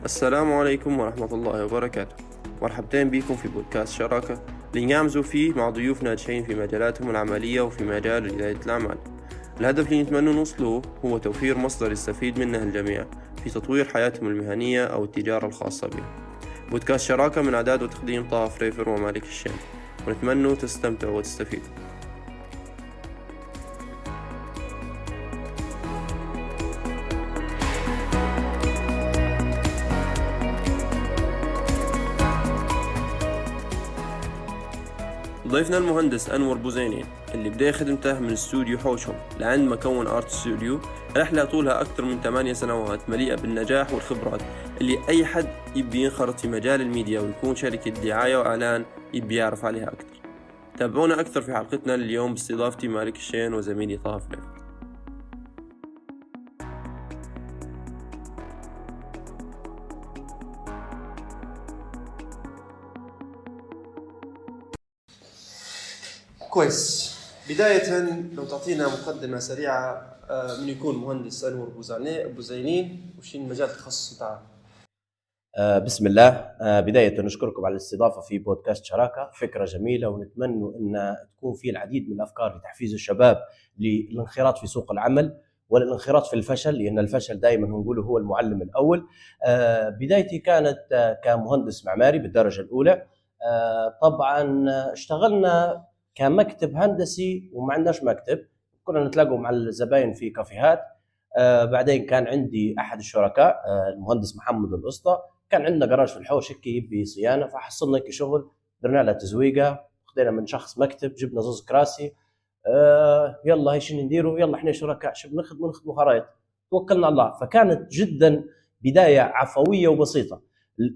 السلام عليكم ورحمة الله وبركاته. مرحبتين بكم في بودكاست شراكة لنعمزوا فيه مع ضيوف ناجحين في مجالاتهم العملية وفي مجال ريادة الأعمال. الهدف اللي نتمنى نوصله هو توفير مصدر يستفيد منه الجميع في تطوير حياتهم المهنية أو التجارة الخاصة بهم. بودكاست شراكة من إعداد وتقديم طه فريفر ومالك الشام، ونتمنى تستمتعوا وتستفيدوا. ضيفنا المهندس أنور بوزيني اللي بدأ خدمته من استوديو حوشهم لعند مكون آرت ستوديو، رحلة طولها أكثر من 8 سنوات مليئة بالنجاح والخبرات اللي أي حد يبي ينخرط في مجال الميديا ويكون شركة دعاية وإعلان يبي يعرف عليها أكثر. تابعونا أكثر في حلقتنا اليوم باستضافتي مالك الشين وزميلي طه فريفر. كويس، بداية لو تعطينا مقدمة سريعة من يكون مهندس أنور بوزيني وش المجال التخصص بتاعه؟ بسم الله. بداية نشكركم على الاستضافة في بودكاست شراكة، فكرة جميلة ونتمنى أن تكون فيه العديد من الأفكار لتحفيز الشباب للانخراط في سوق العمل والانخراط في الفشل، لأن الفشل دائما نقوله هو المعلم الأول. بدايتي كانت كمهندس معماري بالدرجة الأولى. طبعا اشتغلنا كمكتب هندسي وما عندناش مكتب، كنا نتلاقوا مع الزباين في كافيهات. بعدين كان عندي أحد الشركاء المهندس محمد الأسطى، كان عندنا جراج في الحوش هيك يبي صيانه، فحصلنا هيك شغل، درنا له تزويقه، خدينا من شخص مكتب، جبنا زوز كراسي. يلا هاي شنو نديروا، يلا احنا شركاء شو بنخدموا خرائط، توكلنا على الله. فكانت جدا بدايه عفويه وبسيطه.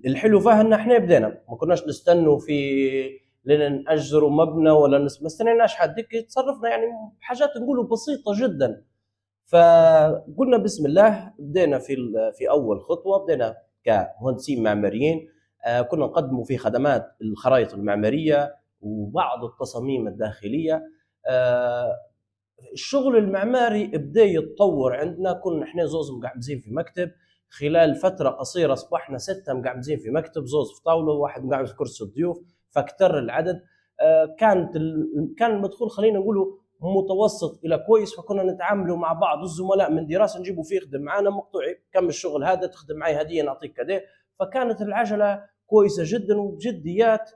الحلو فيها ان احنا بدينا، ما كناش نستنوا في لين نأجروا مبنى ولا ما استنيناش حد، هيك تصرفنا يعني بحاجات نقولوا بسيطه جدا. فقلنا بسم الله، بدينا في اول خطوه، بدينا كمهندسين معماريين. كنا نقدموا في خدمات الخرائط المعماريه وبعض التصاميم الداخليه. الشغل المعماري بدا يتطور عندنا، كنا احنا زوز مقعمزين في مكتب، خلال فتره قصيره اصبحنا 6 مقعمزين في مكتب، زوز في طاوله وواحد مقعمز في كرسي الضيوف، فاكتر العدد. كان المدخول خلينا نقولوا متوسط الى كويس، فكنا نتعاملوا مع بعض الزملاء من دراسه نجيبوا فيه يخدم معنا مقطوعي، كم الشغل هذا تخدم معي هديه نعطيك كذا. فكانت العجله كويسه جدا وبجديات.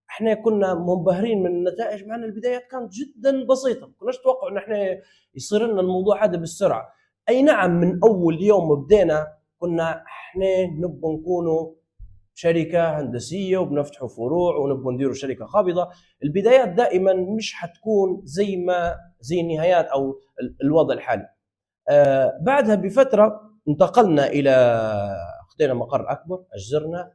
احنا كنا منبهرين من النتائج، مع ان البدايات كانت جدا بسيطه، ما كناش نتوقع ان احنا يصير لنا الموضوع هذا بالسرعه. اي نعم، من اول يوم بدينا كنا احنا نبغى نكونوا شركه هندسيه وبنفتحوا فروع ونبغى نديروا شركه قابضه. البدايات دائما مش حتكون زي النهايات او الوضع الحالي. بعدها بفتره انتقلنا الى، خدينا مقر اكبر، اجرنا.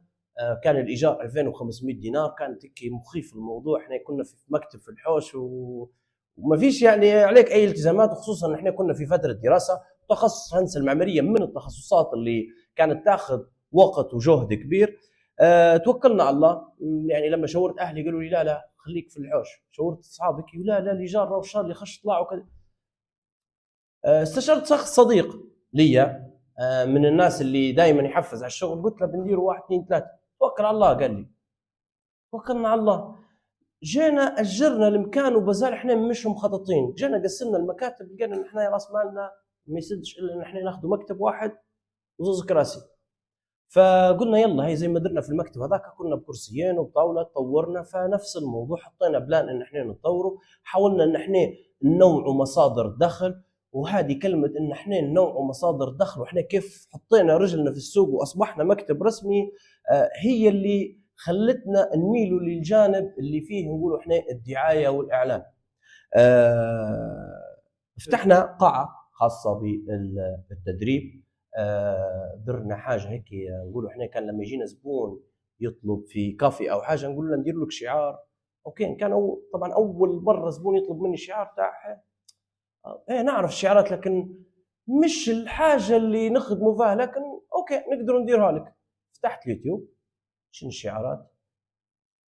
كان الايجار 2500 دينار، كانت هيك مخيف الموضوع. احنا كنا في مكتب في الحوش وما فيش يعني عليك اي التزامات، وخصوصا ان احنا كنا في فتره دراسه. تخصص الهندسه المعماريه من التخصصات اللي كانت تاخذ وقت وجهد كبير. توكلنا على الله. يعني لما شاورت اهلي قالوا لي لا خليك في الحوش، شاورت اصحابك لا الايجار والشهر اللي خش طلع وكذا. استشرت شخص صديق لي من الناس اللي دائما يحفز على الشغل، قلت له بنديروا 1 2 3. توكل على الله، قال لي توكلنا على الله. جينا اجرنا المكان وبزال احنا مش مخططين، جينا قسمنا المكاتب، لقينا ان احنا راس مالنا ما يسدش الا ان احنا ناخذ مكتب واحد وزوز كراسي. فقلنا يلا هي زي ما درنا في المكتب هذاك، كنا بكرسيين وبطاوله، طورنا. فنفس الموضوع حطينا بلان ان احنا نتطوروا، حاولنا ان احنا ننوعوا مصادر دخل. وهذه كلمه ان احنا ننوعوا مصادر دخل واحنا كيف حطينا رجلنا في السوق واصبحنا مكتب رسمي، هي اللي خلتنا نميلوا للجانب اللي فيه نقولوا احنا الدعايه والاعلان. فتحنا قاعه خاصه بالتدريب. درنا حاجه هيك نقولوا احنا، كان لما يجينا زبون يطلب في كافي او حاجه نقول له ندير لك شعار. اوكي، كان طبعا اول مره زبون يطلب مني شعار تاع ايه، نعرف الشعارات، لكن مش الحاجه اللي نخدموا فيها، لكن اوكي نقدر نديرها لك. فتحت اليوتيوب، شنو الشعارات،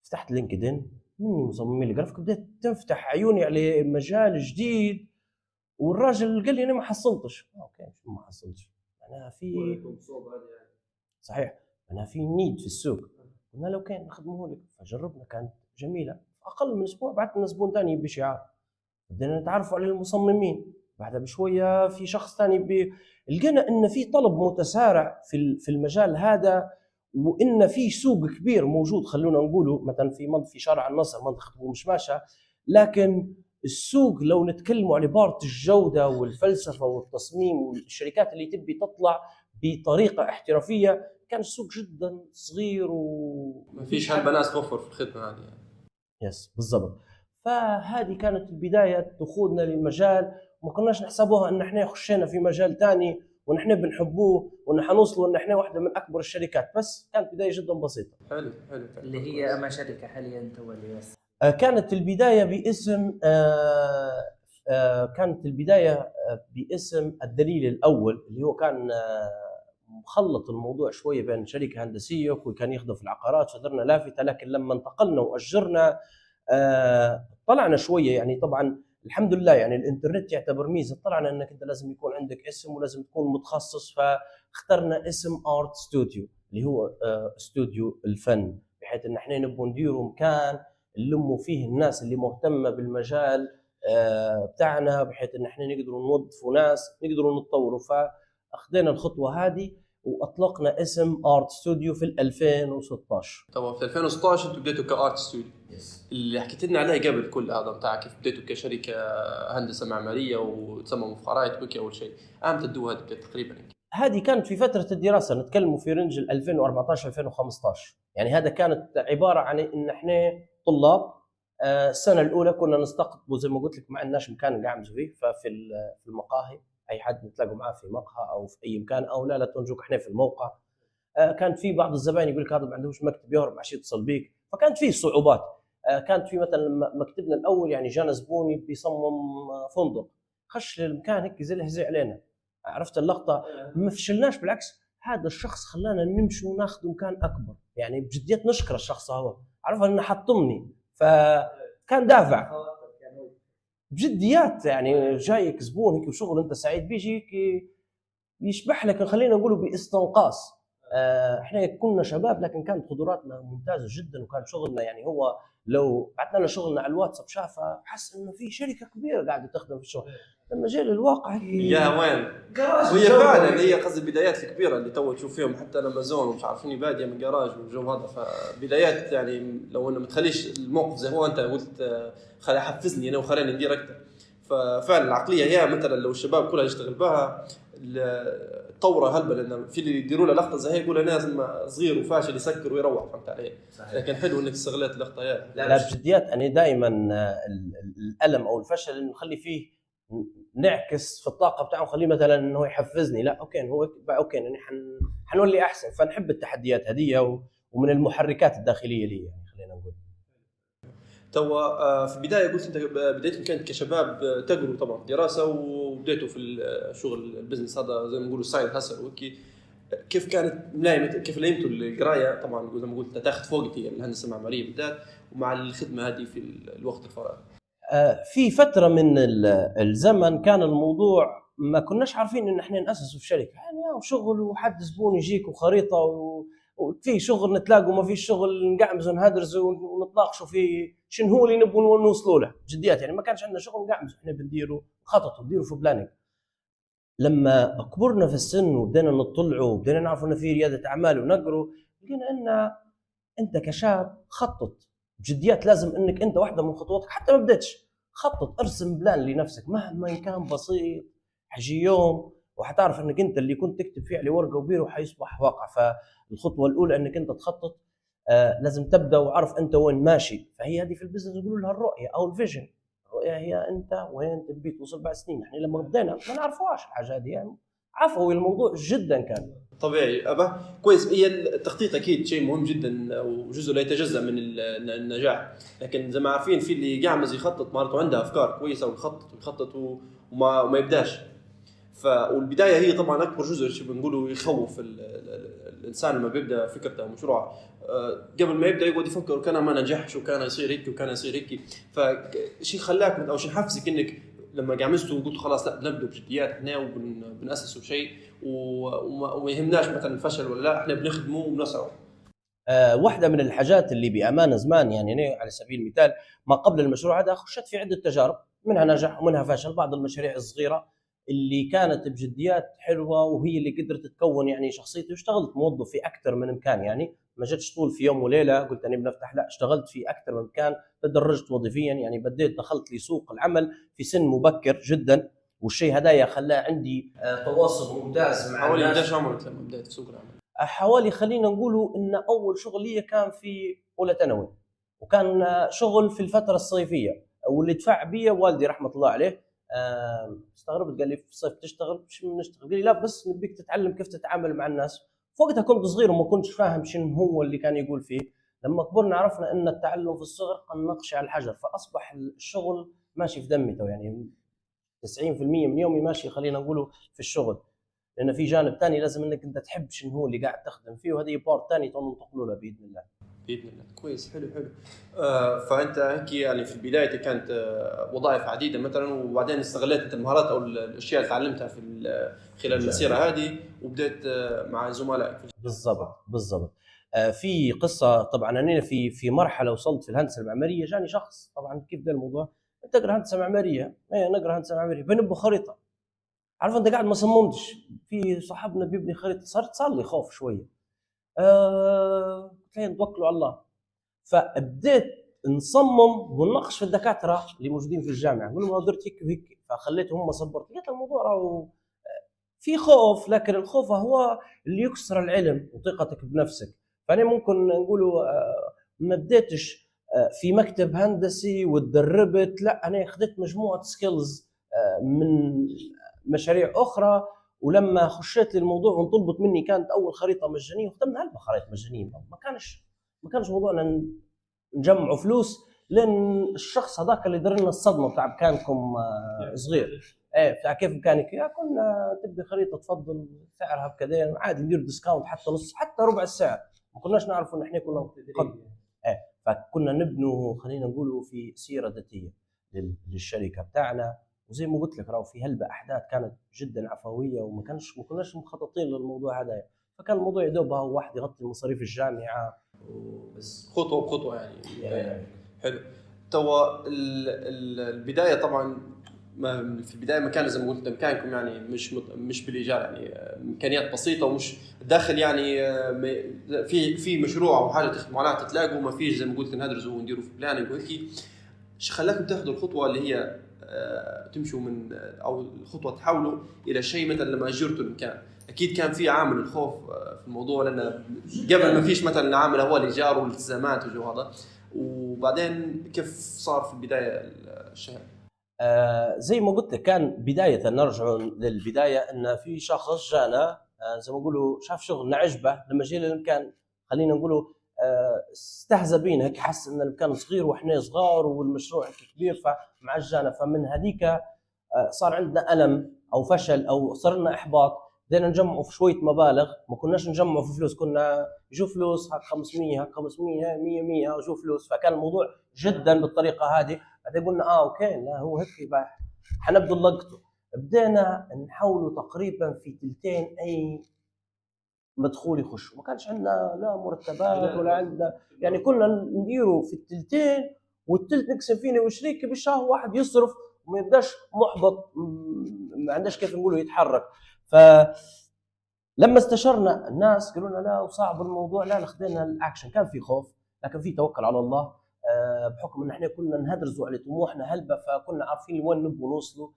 فتحت لينكدين، مني مصممين الجرافيك، بديت تنفتح عيوني على مجال جديد. والراجل قال لي انا ما حصلتش. اوكي شو ما حصلتش؟ انا في صحيح انا في نيد في السوق. قلنا لو كان نخدمه لك، فجربنا كانت جميله. اقل من اسبوع بعت لنا زبون ثاني يبي شعار، بدينا نتعرفوا على المصممين. بعدها بشويه في شخص ثاني لقينا ان في طلب متسارع في المجال هذا، وان في سوق كبير موجود. خلونا نقوله مثلا في شارع النصر منطقه ابو مشماشه، لكن السوق لو نتكلموا على عباره الجوده والفلسفه والتصميم والشركات اللي تبي تطلع بطريقه احترافيه، كان السوق جدا صغير ما فيش هالبناس توفر في الخدمه هذه يعني. يس بالضبط. فهذه كانت البدايه دخولنا للمجال. ما كناش نحسبوها ان احنا خشينا في مجال ثاني ونحن بنحبوه وان حنوصلوا ان احنا واحده من اكبر الشركات، بس كانت بدايه جدا بسيطه. حلو اللي هي اما شركه حاليا تولي بس. كانت البدايه باسم كانت البدايه باسم الدليل الاول، اللي هو كان مخلط الموضوع شويه بين شركه هندسيه واخوي كان يخدم في العقارات، صدرنا لافته. لكن لما انتقلنا واجرنا طلعنا شويه، يعني طبعا الحمد لله يعني الانترنت يعتبر ميزه. طلعنا انك انت لازم يكون عندك اسم ولازم تكون متخصص، فاخترنا اسم ارت ستوديو اللي هو استوديو الفن، بحيث ان احنا نبغى نديروا مكان نلموا فيه الناس اللي مهتمه بالمجال بتاعنا، بحيث ان احنا نقدروا نوظفوا ناس نقدروا نتطوروا. فاخذنا الخطوه هذه واطلقنا اسم ارت ستوديو في 2016. طبعا في 2016 انتم بديتوا كارت ستوديو. اللي حكيت لنا عليه قبل كل هذا بتاع كيف بديتوا كشركه هندسه معماريه وتصمموا في خرائط بكي اول شيء، امتى تدوا هذه تقريبا؟ هذه كانت في فتره الدراسه، نتكلموا في رنج 2014 2015. يعني هذا كانت عباره عن ان احنا طلاب السنه الاولى كنا نستقطبوا زي ما قلت لك، ما عندناش مكان نقعمزوا فيه، ففي المقاهي اي حد نتلاقوا معاه في مقهى او في اي مكان، او لا تنجوك احنا في الموقع. كان في بعض الزبائن يقول لك هذا ما عندهوش مكتب يهرب عشان يتصل بيك، فكانت في صعوبات. كانت في مثلا مكتبنا الاول يعني جانا زبون بيصمم فندق، خش للمكان هيك زي علينا، عرفت اللقطه. ما فشلناش، بالعكس هذا الشخص خلانا نمشي وناخذ مكان اكبر. يعني بجديات نشكر الشخص هذا، عرف انه حطمني فكان دافع بجديات. يعني جايك زبون هيك وشغل انت سعيد بيجيك يشبح لك، خلينا نقوله باستنقاص. احنا كنا شباب لكن كانت قدراتنا ممتازه جدا، وكان شغلنا يعني هو لو بعثنا له شغلنا على الواتساب شافه حس انه في شركه كبيره قاعده تخدم في الشغل. لما جاء للواقع يا وين وهي فعلا هي قصدي البدايات الكبيره اللي تو تشوف فيهم حتى امازون ومش عارفين باديه من جراج والجو هذا. فبدايات يعني لو انه ما تخليش الموقف زي هو انت قلت خلي حفزني انا وخليني ندير اكثر. ففعلا العقليه هي مثلا لو الشباب كلها يشتغل بها الثوره هلبة، لان في اللي يديروا له لقطه زي هي يقول انا لازم صغير وفاشل يسكر ويروح، فهمت علي؟ لكن حلو انك استغلت اللقطه هي. لا بجديات انا دائما الالم او الفشل نخلي فيه نعكس في الطاقه بتاعه، نخليه مثلا انه يحفزني. لا اوكي هو اوكي يعني حنولي احسن. فنحب التحديات هذه ومن المحركات الداخليه لي، يعني خلينا نقول. تو في البدايه قلت انت بدايتكم كانت كشباب تقروا طبعا دراسه وبديتوا في الشغل البزنس هذا زي ما نقولوا سايد هاسل وكي. كيف كانت ملايمه كيف ليمتوا القرايه؟ طبعا زي ما قلت تاخذ فوقتي الهندسه المعماريه بالذات ومع الخدمه هذه في الوقت الفراغ. في فتره من الزمن كان الموضوع ما كناش عارفين ان احنا ناسس في شركه، يعني شغل وحد زبون يجيك وخريطه وفي شغل نتلاقوا ما في شغل نقعمز ونهدرز ونتناقشوا في شنو هو اللي نبغوا نوصلوا له جديات. يعني ما كانش عندنا شغل نقعمز، احنا بنديروا خطط ونديروا في بلاننج. لما كبرنا في السن وبدينا نطلع وبدينا نعرف ان في رياده اعمال ونقروا، لقينا ان انت كشاب خطط بجديات. لازم انك انت واحده من خطواتك حتى ما بديتش خطط، ارسم بلان لنفسك مهما كان بسيط، حيجي يوم وحتعرف انك انت اللي كنت تكتب فيه على ورقه وبيرو حيصبح واقع. فالخطوه الاولى انك انت تخطط. لازم تبدا وعرف انت وين ماشي. فهي هذه في البزنس يقولوا لها الرؤيه او الفيجن. الرؤيه هي انت وين تبي توصل بعد سنين. احنا لما بدينا ما نعرفوهاش الحاجه هذه، يعني عفوي الموضوع جدا كان طبيعي. أبا كويس، هي التخطيط أكيد شيء مهم جدا وجزء لا يتجزأ من النجاح. لكن زي ما عارفين في اللي قاعد يخطط مرته عنده أفكار كويسة ويخطط وما يبداش. والبدايه هي طبعا اكبر جزء شو بنقولوا يخوف الانسان لما بيبدا فكرته او مشروعه. قبل ما يبدا يقعد يفكر وكان ما نجحش وكان يصير هيك وكان يصير هيك. فشي خلاك او شي حفزك انك لما قامستوا وقلتوا خلاص لا بنبدا بجديات احنا وبناسسوا شيء وما يهمناش مثلا الفشل ولا لا، احنا بنخدمه وبنسعى. واحدة من الحاجات اللي بأمانة زمان يعني أنا على سبيل المثال ما قبل المشروع هذا خشت في عدة تجارب، منها نجح ومنها فشل. بعض المشاريع الصغيرة اللي كانت بجديات حلوة وهي اللي قدرت تكون يعني شخصيتي، واشتغلت موظف في أكثر من مكان. يعني ما جتش طول في يوم وليلة قلت أنا بنفتح، لا اشتغلت في أكثر من مكان، تدرجت وظيفيا. يعني بديت دخلت لسوق العمل في سن مبكر جدا، والشيء هدايا خلاه عندي تواصل ممتاز مع حوالي الناس. قديش عمرك لما بديت سوق العمل؟ حوالي خلينا نقولوا ان اول شغل لي كان في اولى ثانوي، وكان شغل في الفتره الصيفيه، واللي دفع بي والدي رحمه الله عليه. استغربت قال لي في الصيف تشتغل؟ مش بنشتغل. قال لي لا بس نبيك تتعلم كيف تتعامل مع الناس. وقتها كنت صغير وما كنتش فاهم شنو هو اللي كان يقول فيه. لما كبرنا عرفنا ان التعلم في الصغر كالنقش على الحجر، فاصبح الشغل ماشي في دمي. تو يعني 90% من يومي ماشي خلينا نقولوا في الشغل، لان في جانب ثاني لازم انك انت تحب شنو هو اللي قاعد تخدم فيه، وهذه بارت ثاني تنتقلوا له باذن الله. باذن الله. كويس، حلو. فانت هيك يعني في البدايه كانت وظائف عديده مثلا، وبعدين استغليت انت المهارات او الاشياء اللي تعلمتها في خلال المسيره هذه وبدأت مع زملائك. بالضبط. في قصه طبعا. انا في مرحله وصلت في الهندسه المعماريه، جاني شخص طبعا كيف ده الموضوع، انت تقرا هندسه معماريه؟ ايه نقرا هندسه معماريه، بنبني خريطه. عارف انت قاعد ما صممتش، في صاحبنا بيبني خريطه، صار لي خوف شويه. قلت نتوكلوا على الله. فبديت نصمم ونناقش في الدكاتره اللي موجودين في الجامعه، نقول لهم درت هيك وهيك، فخليتهم هم صبرت. لقيت الموضوع راهو في خوف، لكن الخوف هو اللي يكسر العلم وثقتك بنفسك. فانا ممكن نقولوا ما بديتش في مكتب هندسي وتدربت، لا انا اخذت مجموعه سكيلز من مشاريع اخرى. ولما خشيت للموضوع وانطلبت مني كانت اول خريطه مجانيه، وختمنا هلبة خرائط مجانيه. ما كانش موضوعنا نجمعوا فلوس، لان الشخص هذاك اللي دار لنا الصدمه بتاع بكانكم صغير. ايه بتاع كيف بكانك يا كنا تبي خريطه تفضل سعرها بكذا عادي ندير ديسكاونت حتى نص حتى ربع السعر. ما كناش نعرف ان احنا كنا ايه، فكنا نبنوا خلينا نقولوا في سيره ذاتيه للشركه بتاعنا. وزي ما قلت لك راهو في هلبة احداث كانت جدا عفويه، ما كناش مخططين للموضوع هذا. فكان الموضوع يدوبها واحد يغطي مصاريف الجامعه بس خطوه بخطوه يعني. حلو. توا البدايه طبعا في البدايه مكان زي ما قلت مكانكم يعني مش بالايجار، يعني امكانيات بسيطه ومش داخل يعني في مشروع او حاجه تخدموا عليها تتلاقوا، ما فيش زي ما قلت ندرسوا ونديروا في بلاننج وهيك. ايش خلاكم تاخذوا الخطوه اللي هي تمشوا من او الخطوه تحولوا الى شيء مثلا لما اجرتوا المكان؟ اكيد كان في عامل الخوف في الموضوع، لان قبل ما فيش مثلا عامل هو الايجار والالتزامات والجو هذا، وبعدين كيف صار في البدايه الشيء؟ زي ما قلت لك كان بدايه، نرجع للبدايه، ان في شخص جانا زي ما نقولوا شاف شغلنا عجبه، لما جينا للمكان خلينا نقولوا استهزأ بينا هيك، حس ان المكان صغير واحنا صغار والمشروع كبير، فمع جانا. فمن هذيك صار عندنا ألم او فشل او صار لنا احباط. بدينا نجمعوا في شويه مبالغ، ما كناش نجمعوا في فلوس، كنا يجوا فلوس هاك 500 هاك 500 100 ويجوا فلوس. فكان الموضوع جدا بالطريقه هذه. بعدين قلنا اوكي لا هو هيك يبقى حنبدا نلقطه. بدينا نحاولوا تقريبا في ثلثين اي مدخول يخش، ما كانش عندنا لا مرتبات ولا عندنا، يعني كنا نديروا في الثلثين والثلث نقسم فينا وشريك بالشهر واحد يصرف وما يبداش محبط، ما عندناش كيف نقولوا يتحرك. فلما استشرنا الناس قالوا لنا لا وصعب الموضوع، لا خذينا الاكشن. كان في خوف لكن في توكل على الله، بحكم ان احنا كنا نهدرزوا على طموحنا هلبة، فكنا عارفين وين نبغوا نوصلوا.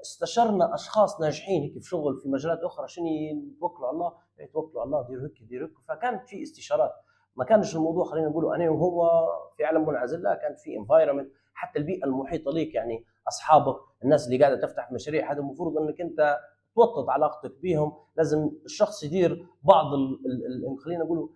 استشرنا اشخاص ناجحين هيك في شغل في مجالات اخرى عشان يتوكلوا على الله، يتوكلوا على الله ديروا هيك. فكانت في استشارات، ما كانش الموضوع خلينا نقولوا انا وهو في عالم منعزل، لا كانت في انفايرمنت، حتى البيئه المحيطه ليك يعني اصحابك الناس اللي قاعده تفتح مشاريع، هذا المفروض انك انت توطد علاقتك بهم. لازم الشخص يدير بعض خلينا نقولوا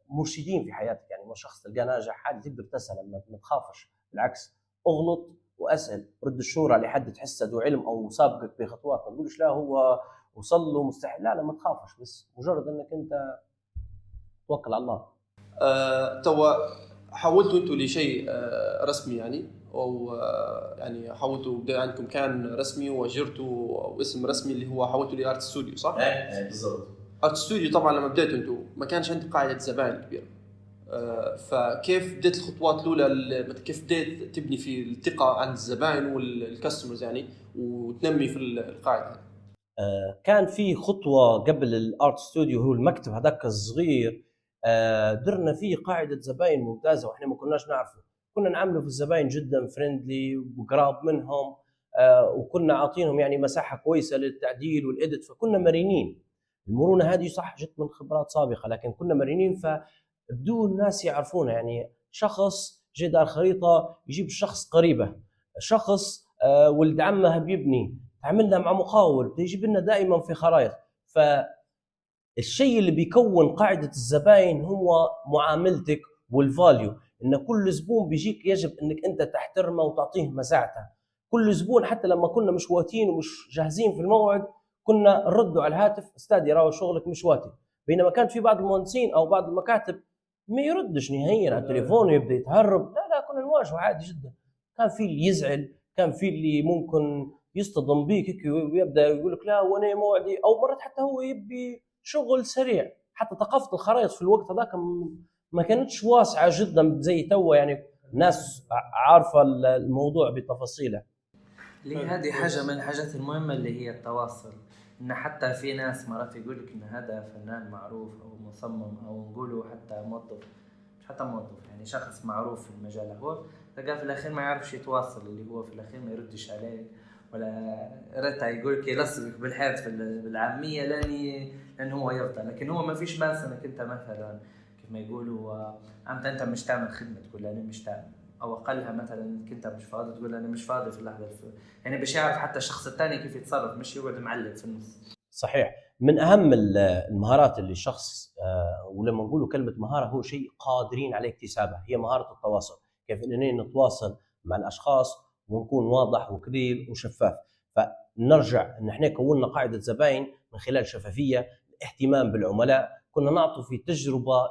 مرشدين في حياتك، يعني ما شخص تلقاه ناجح عادي تقدر تسال ما تخافش، بالعكس اغلط واسال، رد الشورى لحد تحسه ذو علم او سابقك بخطوات، ما تقولش لا هو وصل له مستحيل، لا ما تخافش، بس مجرد انك انت توكل على الله. توا حولتوا انتوا لشيء رسمي يعني، او يعني حولتوا بدا عندكم كان رسمي وجرتوا اسم رسمي اللي هو حولتوا لارت ستوديو صح؟ ايه بالضبط. ارت ستوديو طبعا لما بديتوا انتوا ما كانش عندك قاعده زبائن كبيره، فكيف بديت الخطوات الاولى، كيف بديت تبني في الثقه عند الزبائن والكاستمرز يعني وتنمي في القاعده؟ كان في خطوه قبل الارت ستوديو، هو المكتب هذاك الصغير، درنا فيه قاعده زباين ممتازه واحنا ما كناش نعرفه، كنا نعامله في الزباين جدا فريندلي وقراب منهم، وكنا عاطينهم يعني مساحه كويسه للتعديل والاديت، فكنا مرنين. المرونه هذه صح جت من خبرات سابقه، لكن كنا مرنين، فبدون الناس يعرفونا. يعني شخص جاي دار خريطه يجيب شخص قريبه، شخص ولد عمه بيبني، تعاملنا مع مقاول يجيب لنا دائما في خرائط. فالشيء اللي بيكون قاعده الزباين هو معاملتك والفاليو، ان كل زبون بيجيك يجب انك انت تحترمه وتعطيه مساحته. كل زبون حتى لما كنا مش واتين ومش جاهزين في الموعد كنا نردوا على الهاتف، استاذ راهو شغلك مش واتي، بينما كان في بعض المهندسين او بعض المكاتب ما يردش نهائيا على التليفون ويبدا يتهرب. لا كنا نواجهه عادي جدا. كان في اللي يزعل، كان في اللي ممكن يصطدم بيك ويبدا يقول لك لا وانا موعدي، او مرات حتى هو يبي شغل سريع. حتى ثقافه الخرائط في الوقت هذاك ما كانتش واسعه جدا زي توا، يعني الناس عارفه الموضوع بتفاصيله. هذه حاجة من الحاجات المهمة اللي هي التواصل. إن حتى في ناس مرات يقول لك إن هذا فنان معروف أو مصمم أو نقوله حتى موظف، مش حتى موظف يعني شخص معروف في المجال، هو تلقاه في الأخير ما يعرفش يتواصل، اللي هو في الأخير ما يردش عليك ولا رتا يقول لك يلصقك بالحيط بالعامية لأن هو يرضى. لكن هو ما فيش مانس إنك أنت مثلا كيف ما يقولوا أنت مش تعمل خدمة تقول أنا مش تعمل، او اقلها مثلا كنت مش فاضي تقول انا مش فاضي في اللحظه الفلانيه، يعني باش يعرف حتى الشخص الثاني كيف يتصرف، مش يقعد معلق في النص. صحيح. من اهم المهارات اللي الشخص ولما نقولوا كلمه مهاره هو شيء قادرين على اكتسابها، هي مهاره التواصل. كيف اننا نتواصل مع الاشخاص ونكون واضح وكلير وشفاف. فنرجع ان احنا كوننا قاعده زباين من خلال شفافيه، اهتمام بالعملاء، كنا نعطوا في تجربه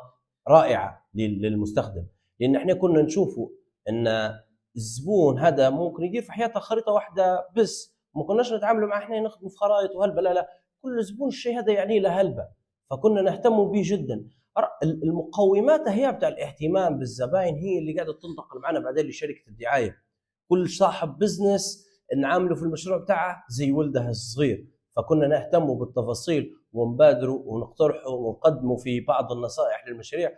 رائعه للمستخدم، لان احنا كنا نشوفوا ان الزبون هذا ممكن يدير في حياته خريطه واحده بس، ما كناش نتعاملوا معه احنا نخدم في خرائط وهلبة، لا كل زبون الشيء هذا يعني له هلبة، فكنا نهتم به جدا. المقومات هي بتاع الاهتمام بالزباين هي اللي قاعده تنتقل معنا بعدين لشركه الدعايه. كل صاحب بزنس نعامله في المشروع بتاعه زي ولده الصغير، فكنا نهتم بالتفاصيل ونبادروا ونقترحوا ونقدموا في بعض النصائح للمشاريع.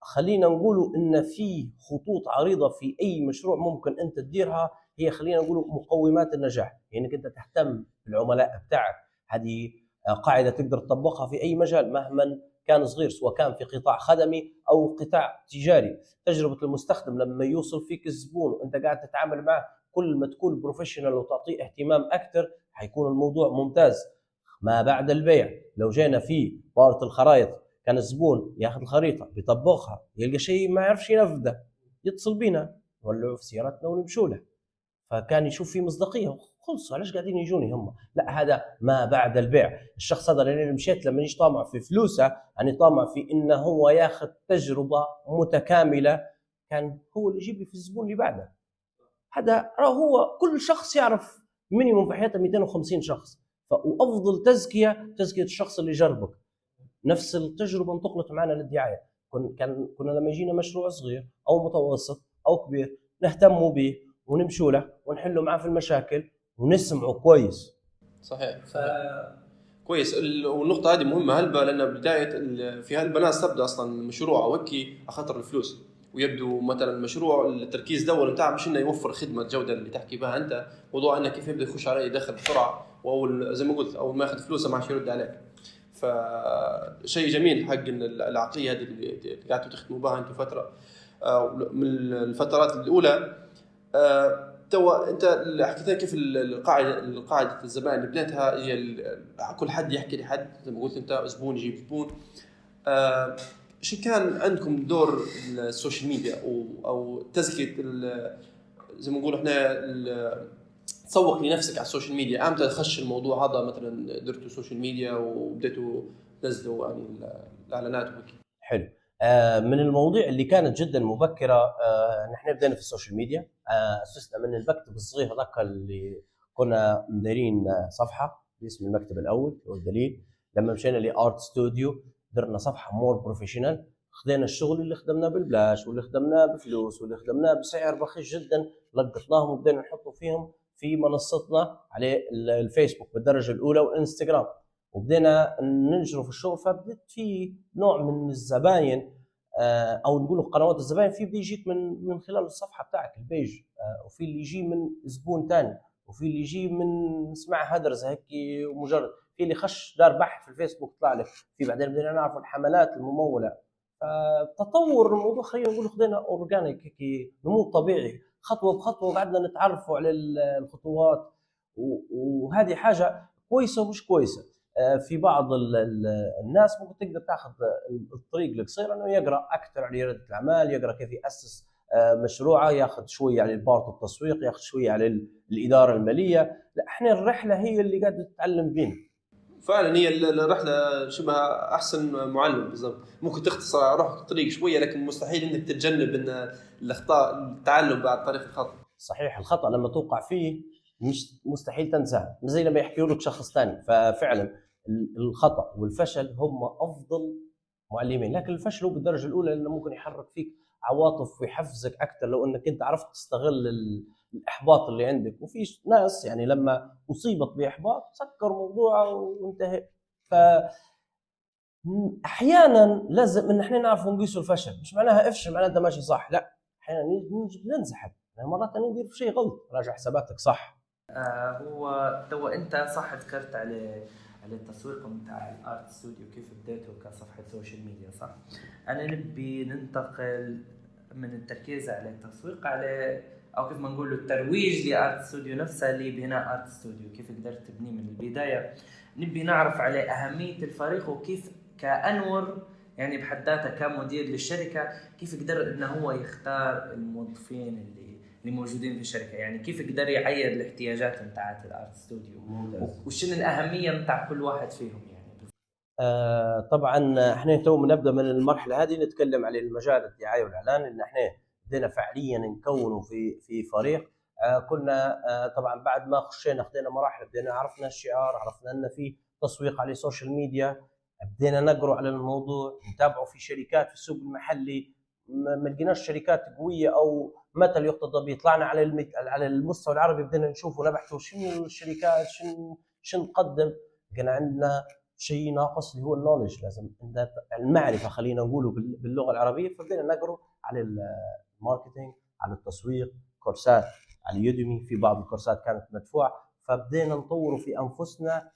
خلينا نقولوا ان في خطوط عريضه في اي مشروع ممكن انت تديرها، هي خلينا نقولوا مقومات النجاح، يعني انك انت تهتم بالعملاء بتاعك. هذه قاعده تقدر تطبقها في اي مجال مهما كان صغير، سواء كان في قطاع خدمي او قطاع تجاري. تجربه المستخدم لما يوصل فيك الزبون وانت قاعد تتعامل معه، كل ما تكون بروفيشنال وتعطيه اهتمام اكثر حيكون الموضوع ممتاز. ما بعد البيع، لو جينا في بارة الخرائط، كان الزبون ياخذ الخريطه بيطبقها يلقى شيء ما يعرفش ينفذه، يتصل بينا نولعوا في سيارتنا ونمشوا له، فكان يشوف فيه مصداقيه، خلصوا علاش قاعدين يجوني هم. لا هذا ما بعد البيع. الشخص هذا اللي مشيت لما يجي طامع في فلوسه، يعني طامع في انه هو ياخذ تجربه متكامله، كان هو اللي يجيب لي في الزبون اللي بعده. هذا هو كل شخص يعرف مينيموم في حياته 250 شخص، وافضل تزكيه الشخص اللي جربك. نفس التجربه انتقلت معنا للدعايه. كنا لما يجينا مشروع صغير او متوسط او كبير نهتم به ونمشوا له ونحلوا معه في المشاكل ونسمعه كويس. صحيح. كويس. والنقطه هذه مهمه هلبة، لان بدايه في هلبة ناس تبدا اصلا مشروع وكي اخطر الفلوس، ويبدو مثلا مشروع التركيز الاول بتاعه مش انه يوفر خدمه جوده اللي تحكي بها انت، موضوع انه كيف يبدا يخش عليه يدخل بسرعه، واول زي ما قلت اول ما ياخذ فلوسه ما عادش يرد عليك. فشيء جميل حق ان العقليه هذه اللي قاعدوا تخدموا بها انتم فتره من الفترات الاولى. تو انت حكيت لنا كيف القاعده الزبائن اللي بنيتها هي كل حد يحكي لحد، زي ما قلت انت زبون يجيب زبون. شو كان عندكم دور السوشيال ميديا او تزكيه زي ما نقول احنا تسوق لنفسك على السوشيال ميديا؟ امتى خش الموضوع هذا مثلا درتوا السوشيال ميديا وبديتوا تنزلوا يعني الاعلانات وهيك؟ حلو. من المواضيع اللي كانت جدا مبكره، نحن بدينا في السوشيال ميديا. اسسنا من المكتب الصغير هذاك اللي كنا مديرين صفحه باسم المكتب الاول والدليل. لما مشينا لارت ستوديو درنا صفحه مور بروفيشنال، خذينا الشغل اللي خدمناه بالبلاش واللي خدمناه بفلوس واللي خدمناه بسعر بخيس جدا، لقطناهم وبدينا نحطوا فيهم في منصتنا على الفيسبوك بالدرجه الاولى والانستغرام، وبدينا ننشره في الشغل. فبدت في نوع من الزباين او نقولوا قنوات الزباين، في بده يجيك من خلال الصفحه بتاعك البيج، وفي اللي يجي من زبون ثاني، وفي اللي يجي من سمع هدرز هيك ومجرد، في اللي خش دار بحث في الفيسبوك طلع لك، في بعدين بدنا نعرف الحملات المموله. فتطور الموضوع خلينا نقول خذينا اورجانيك هيك نمو طبيعي خطوه بخطوه، وقعدنا نتعرفوا على الخطوات، وهذه حاجه كويسه ومش كويسه. في بعض الناس ممكن تقدر تاخذ الطريق القصير انه يقرا اكثر على رياده الاعمال، يقرا كيف ياسس مشروعه، ياخذ شويه على البارت التسويق، ياخذ شويه على الاداره الماليه. لا، احنا الرحله هي اللي قاعده تتعلم بينا. فعلا هي الرحله شبه احسن معلم بالضبط. ممكن تختصر على روحك الطريق شويه، لكن مستحيل انك تتجنب ان الاخطاء التعلم بعد طريق الخطا. صحيح، الخطا لما توقع فيه مش مستحيل تنساه، زي لما يحكيوا لك شخص ثاني. ففعلا الخطا والفشل هم افضل معلمين، لكن الفشل هو بالدرجه الاولى لانه ممكن يحرك فيك عواطف ويحفزك اكثر لو انك انت عرفت تستغل الاحباط اللي عندك. وفي ناس يعني لما اصيبت باحباط سكر موضوعه وانتهى. ف احيانا لازم ان احنا نعرف نقيس الفشل، مش معناها افشل معناها انت ماشي صح، لا، احيانا ننسحب، يعني مرات ندير في شيء غلط، راجع حساباتك صح. هو تو انت صح ذكرت على التسويق بتاع الارت ستوديو كيف بديته كصفحه سوشيال ميديا، صح. انا نبي ننتقل من التركيز على التسويق على او كيف ما نقول الترويج لارت ستوديو نفسها، لبناء ارت ستوديو كيف قدرت تبنيه من البدايه. نبي نعرف على اهميه الفريق وكيف كأنور يعني بحد ذاته كمدير للشركه كيف قدر انه هو يختار الموظفين اللي موجودين في الشركه، يعني كيف قدر يعير الاحتياجات نتاعت الارت ستوديو وشنو الاهميه نتاع كل واحد فيهم يعني. طبعا احنا تو بنبدا من المرحله هذه نتكلم على المجال الدعايه والاعلان، ان احنا بدينا فعليا نكونه في فريق. كنا طبعا بعد ما خشينا خدينا مراحل، بدينا عرفنا الشعار، عرفنا ان في تسويق على السوشيال ميديا، بدينا نقرأ على الموضوع، نتابعه في شركات في السوق المحلي، ما لقيناش شركات قويه او مثل يقتضى به، طلعنا على المستوى العربي، بدينا نشوف ونبحثوا شنو الشركات شنو نقدم. كان عندنا شيء ناقص اللي هو النولج، لازم المعرفه خلينا نقوله باللغه العربيه. فبدينا نقرأ على الماركتينج، على التسويق، كورسات على يوديمي، في بعض الكورسات كانت مدفوعه. فبدينا نطور في انفسنا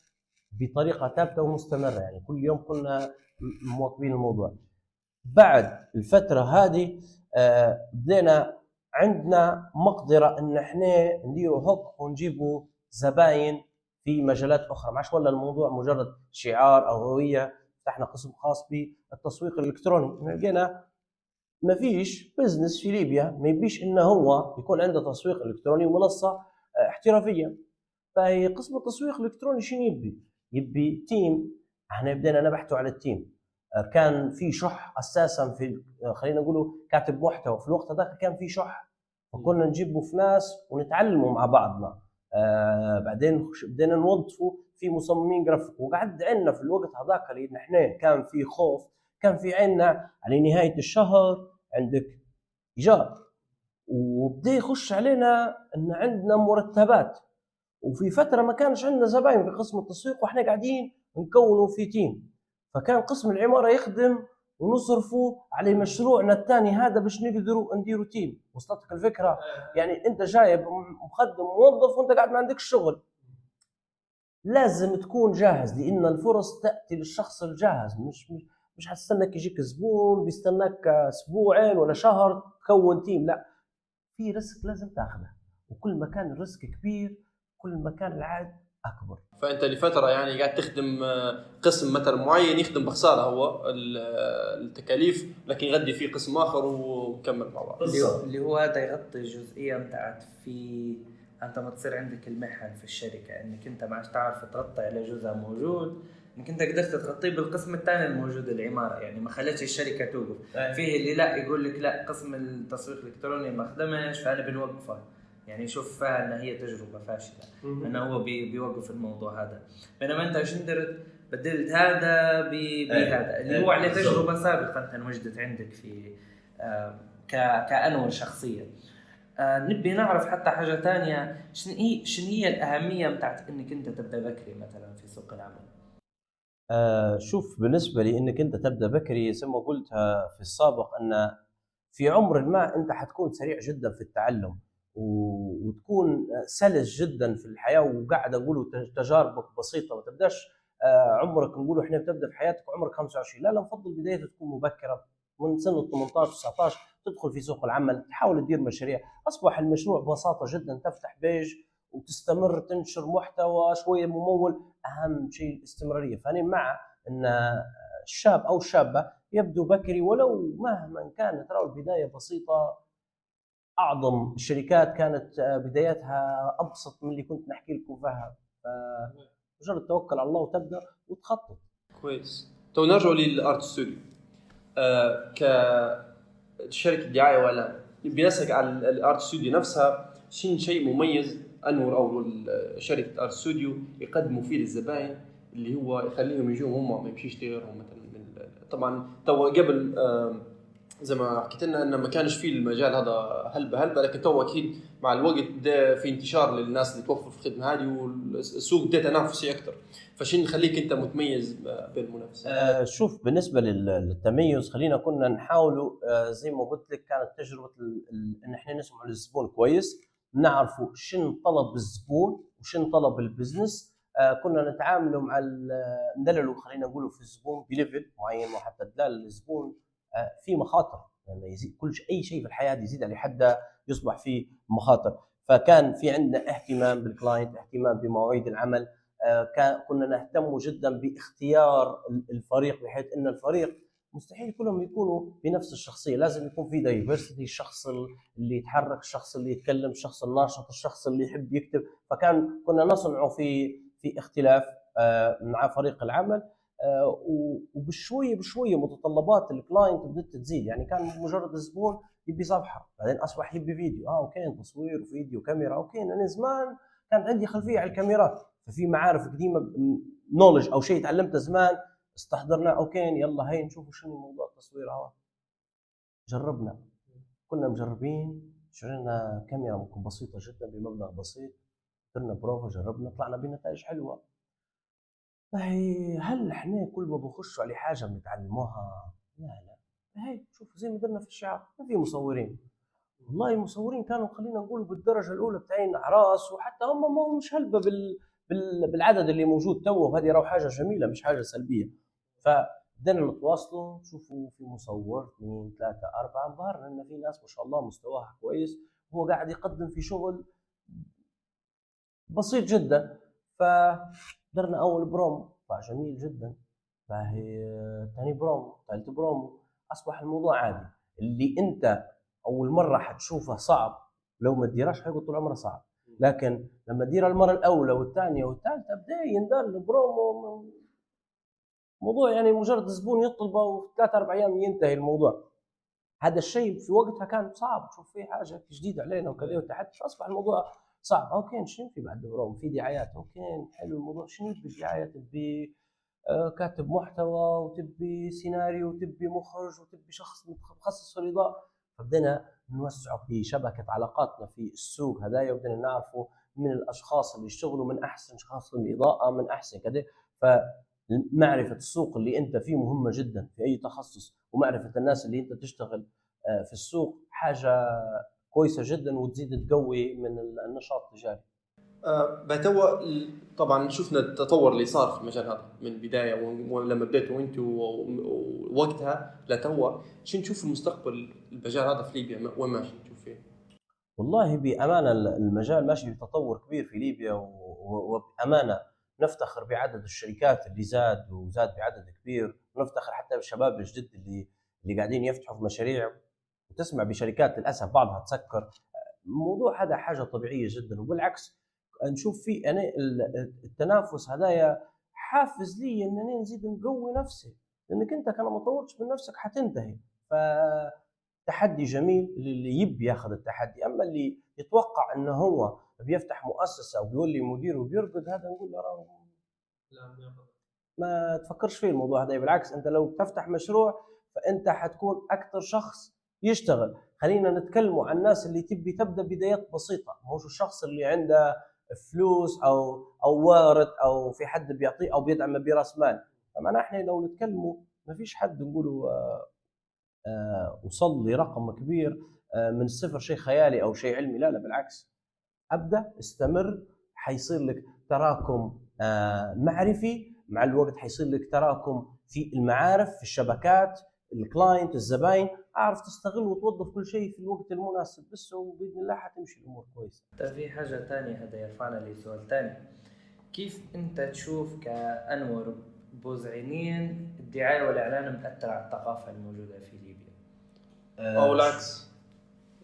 بطريقه ثابته ومستمره، يعني كل يوم كنا مواكبين الموضوع. بعد الفتره هذه بدينا عندنا مقدره ان احنا نديروا هوك ونجيبوا زباين في مجالات اخرى، ما عادش ولا الموضوع مجرد شعار او هويه. فتحنا قسم خاص بالتسويق الالكتروني، لقينا ما فيش بزنس في ليبيا ما يبيش انه هو يكون عنده تسويق الكتروني ومنصه احترافيه. فهي قسم التسويق الالكتروني شنو يبي تيم. احنا بدينا نبحثوا على التيم. كان في شح اساسا في خلينا نقولوا كاتب محتوى في الوقت هذاك، كان في شح، فكنا نجيبوا في ناس ونتعلموا مع بعضنا. بعدين بدينا نوظفوا في مصممين جرافيك، وقعد عندنا في الوقت هذاك اللي احنا كان في خوف، كان في عندنا على نهايه الشهر عندك ايجار، وبدا يخش علينا ان عندنا مرتبات، وفي فتره ما كانش عندنا زباين في قسم التسويق واحنا قاعدين نكونوا في تيم. فكان قسم العماره يخدم ونصرفوا على مشروعنا الثاني هذا باش نقدروا نديروا تيم. وصلتك الفكره؟ يعني انت جايب مقدم موظف وانت قاعد ما عندكش شغل، لازم تكون جاهز، لان الفرص تاتي للشخص الجاهز. مش هتستناك يجيك زبون بيستناك اسبوعين ولا شهر تكون تيم، لا، في ريسك لازم تاخذه، وكل ما كان الريسك كبير كل ما كان العائد اكبر. فانت لفتره يعني قاعد تخدم قسم مثلا معين يخدم بخساره هو التكاليف، لكن يغدي فيه قسم اخر ومكمل مع بعض. اللي هو هذا يغطي الجزئيه بتاعت في انت ما تصير عندك المحن في الشركه، انك انت ما عادش تعرف تغطي على جزء موجود، انك انت قدرت تغطيه بالقسم الثاني الموجود العماره، يعني ما خلتش الشركه توقف. فيه اللي لا يقول لك لا قسم التسويق الالكتروني ما خدمش فانا بنوقفه، يعني يشوف فيها ان هي تجربه فاشله، انه هو بيوقف الموضوع هذا. بينما انت عشان بدلت هذا بهذا اللي هو عليه تجربه سابقه انت وجدت عندك في كأنور شخصيا. نبي نعرف حتى حاجة تانية، شنو هي الأهمية متاعت إنك أنت تبدأ بكري مثلا في سوق العمل؟ شوف، بالنسبة لي إنك أنت تبدأ بكري زي ما قلتها في السابق، أن في عمر ما أنت حتكون سريع جدا في التعلم وتكون سلس جدا في الحياة، وقاعد أقوله تجاربك بسيطة. ما تبدأش عمرك، نقوله إحنا بتبدأ في حياتك عمرك 25، لا نفضل بداية تكون مبكرة من سن 18 19 تدخل في سوق العمل، تحاول تدير مشاريع. أصبح المشروع ببساطة جدا تفتح بيج وتستمر تنشر محتوى شوية ممول، أهم شيء الاستمرارية. فأنا مع أن الشاب أو الشابة يبدو بكري ولو مهما كانت، ترى البداية بسيطة. أعظم الشركات كانت بداياتها أبسط من اللي كنت نحكي لكم فيها، مجرد توكل على الله وتبدأ وتخطط. كويس. تو نرجع للارت ستوديو كشركه دعايه، ولا بنسألك على الارت ستوديو نفسها، شيء مميز انور او شركه ارت ستوديو يقدموا فيه للزبائن اللي هو يخليهم يجوا هم ما يمشيش غيرهم مثلا طبعا تو قبل زي ما حكيت لنا ان ما كانش فيه المجال هذا هلبة، لكن تو اكيد مع الوقت ده في انتشار للناس اللي توفر في الخدمه هذه، والسوق ده تنافسي اكثر. فشين يخليك انت متميز بالمنافسه؟ شوف، بالنسبه للتميز خلينا كنا نحاولوا زي ما قلت لك، كانت تجربه ان احنا نسمع للزبون كويس، نعرفوا شنو طلب الزبون وشنو طلب البزنس. كنا نتعاملوا مع ندللوا خلينا نقولوا في الزبون بليفل معين، وحتى دلال الزبون في مخاطر، لما يعني يزيد كل شيء، اي شيء في الحياه يزيد على حده يصبح فيه مخاطر. فكان في عندنا اهتمام بالكلاينت، اهتمام بمواعيد العمل، كنا نهتم جدا باختيار الفريق، بحيث ان الفريق مستحيل كلهم يكونوا بنفس الشخصيه، لازم يكون في دايفرسيتي، الشخص اللي يتحرك، الشخص اللي يتكلم، الشخص الناشط، الشخص اللي يحب يكتب. كنا نصنعه في اختلاف مع فريق العمل، وبشويه بشويه متطلبات الكلاينت بدات تزيد. يعني كان مجرد الزبون يبي صفحه، بعدين اصبح يبي فيديو، اوكي تصوير وفيديو كاميرا، اوكي انا زمان كانت عندي خلفيه على الكاميرات، ففي معارف قديمه نولج او شيء تعلمته زمان استحضرناه، اوكي يلا هي نشوف شنو موضوع التصوير. جربنا، كنا مجربين، شرينا كاميرا ممكن بسيطه جدا بمبلغ بسيط، درنا بروفا، جربنا، طلعنا بنتائج حلوه. هل احنا كل ما بنخشوا على حاجه بنتعلموها؟ لا. هي شوفوا زي ما درنا في الشعر، ما في مصورين، والله المصورين كانوا خلينا نقول بالدرجه الاولى بتاعين اعراس، وحتى هم ما مش هلبة بالعدد اللي موجود تو، هذه راهو حاجه جميله مش حاجه سلبيه. فبدنا نتواصلوا، نشوفوا في مصور 2 3 4، ظهرنا ان في ناس ما شاء الله مستواها كويس، هو قاعد يقدم في شغل بسيط جدا. فدرنا اول برومو جميل جدا، فهي ثاني برومو، ثالث برومو، اصبح الموضوع عادي. اللي انت اول مره حتشوفه صعب، لو ما تديرهاش حيقول طول عمره صعب، لكن لما تديرها المره الاولى والثانيه والثالثه بدا يندار البرومو، موضوع يعني مجرد زبون يطلبه وفي 3 4 ايام ينتهي الموضوع. هذا الشيء في وقتها كان صعب، شوف فيه حاجه جديده علينا وكذا وتحدي، اصبح الموضوع صعب. اوكي شنو في بعد برومو؟ في دعايات، اوكي حلو الموضوع، شنو بالدعايات؟ تبي كاتب محتوى، وتبي سيناريو، وتبي مخرج، وتبي شخص متخصص في الاضاءه. فبدنا نوسع في شبكه علاقاتنا في السوق هدايا، وبدنا نعرفوا من الاشخاص اللي يشتغلوا من احسن اشخاص الاضاءه، من احسن كذا. فمعرفه السوق اللي انت فيه مهمه جدا في اي تخصص، ومعرفه الناس اللي انت تشتغل في السوق حاجه كويسه جدا، وتزيد تقوي من النشاط التجاري. بتوا طبعا شفنا التطور اللي صار في المجال هذا من البدايه، ولما بديتوا انتوا ووقتها لتوا، شو نشوف المستقبل المجال هذا في ليبيا وين ماشي نشوف فيه؟ والله بامانه المجال ماشي بتطور كبير في ليبيا، وبامانه نفتخر بعدد الشركات اللي زاد وزاد بعدد كبير، ونفتخر حتى بالشباب الجدد اللي قاعدين يفتحوا في مشاريع، وتسمع بشركات للاسف بعضها تسكر. الموضوع هذا حاجه طبيعيه جدا، وبالعكس نشوف فيه انا التنافس هدايا حافز لي انني نزيد نقوي نفسي، لانك انت كان ما طورتش من نفسك حتنتهي. فتحدي جميل للي يبي ياخذ التحدي، اما اللي يتوقع انه هو بيفتح مؤسسه وبيولي مدير وبيرقد، هذا نقول له ما تفكرش فيه الموضوع هذا. بالعكس انت لو تفتح مشروع فانت حتكون اكثر شخص يشتغل. خلينا نتكلموا عن الناس اللي تبي تبدا بدايات بسيطه، مش الشخص اللي عنده فلوس او وارد او في حد بيعطيه او بيدعم براس مال. فمعناه احنا لو نتكلموا ما فيش حد نقولوا وصل لي رقم كبير من الصفر، شيء خيالي او شيء علمي. لا بالعكس، ابدا استمر، حيصير لك تراكم معرفي، مع الوقت حيصير لك تراكم في المعارف، في الشبكات، الكلاينت، الزباين، اعرف تستغل وتوظف كل شيء في الوقت المناسب بس، وباذن الله حتمشي الامور كويسه. طيب في حاجة تانية، هذا يرفعنا لسؤال تاني. كيف انت تشوف كأنور بوزعينين الدعاية والإعلان مأثر على الثقافة الموجودة في ليبيا؟ او العكس؟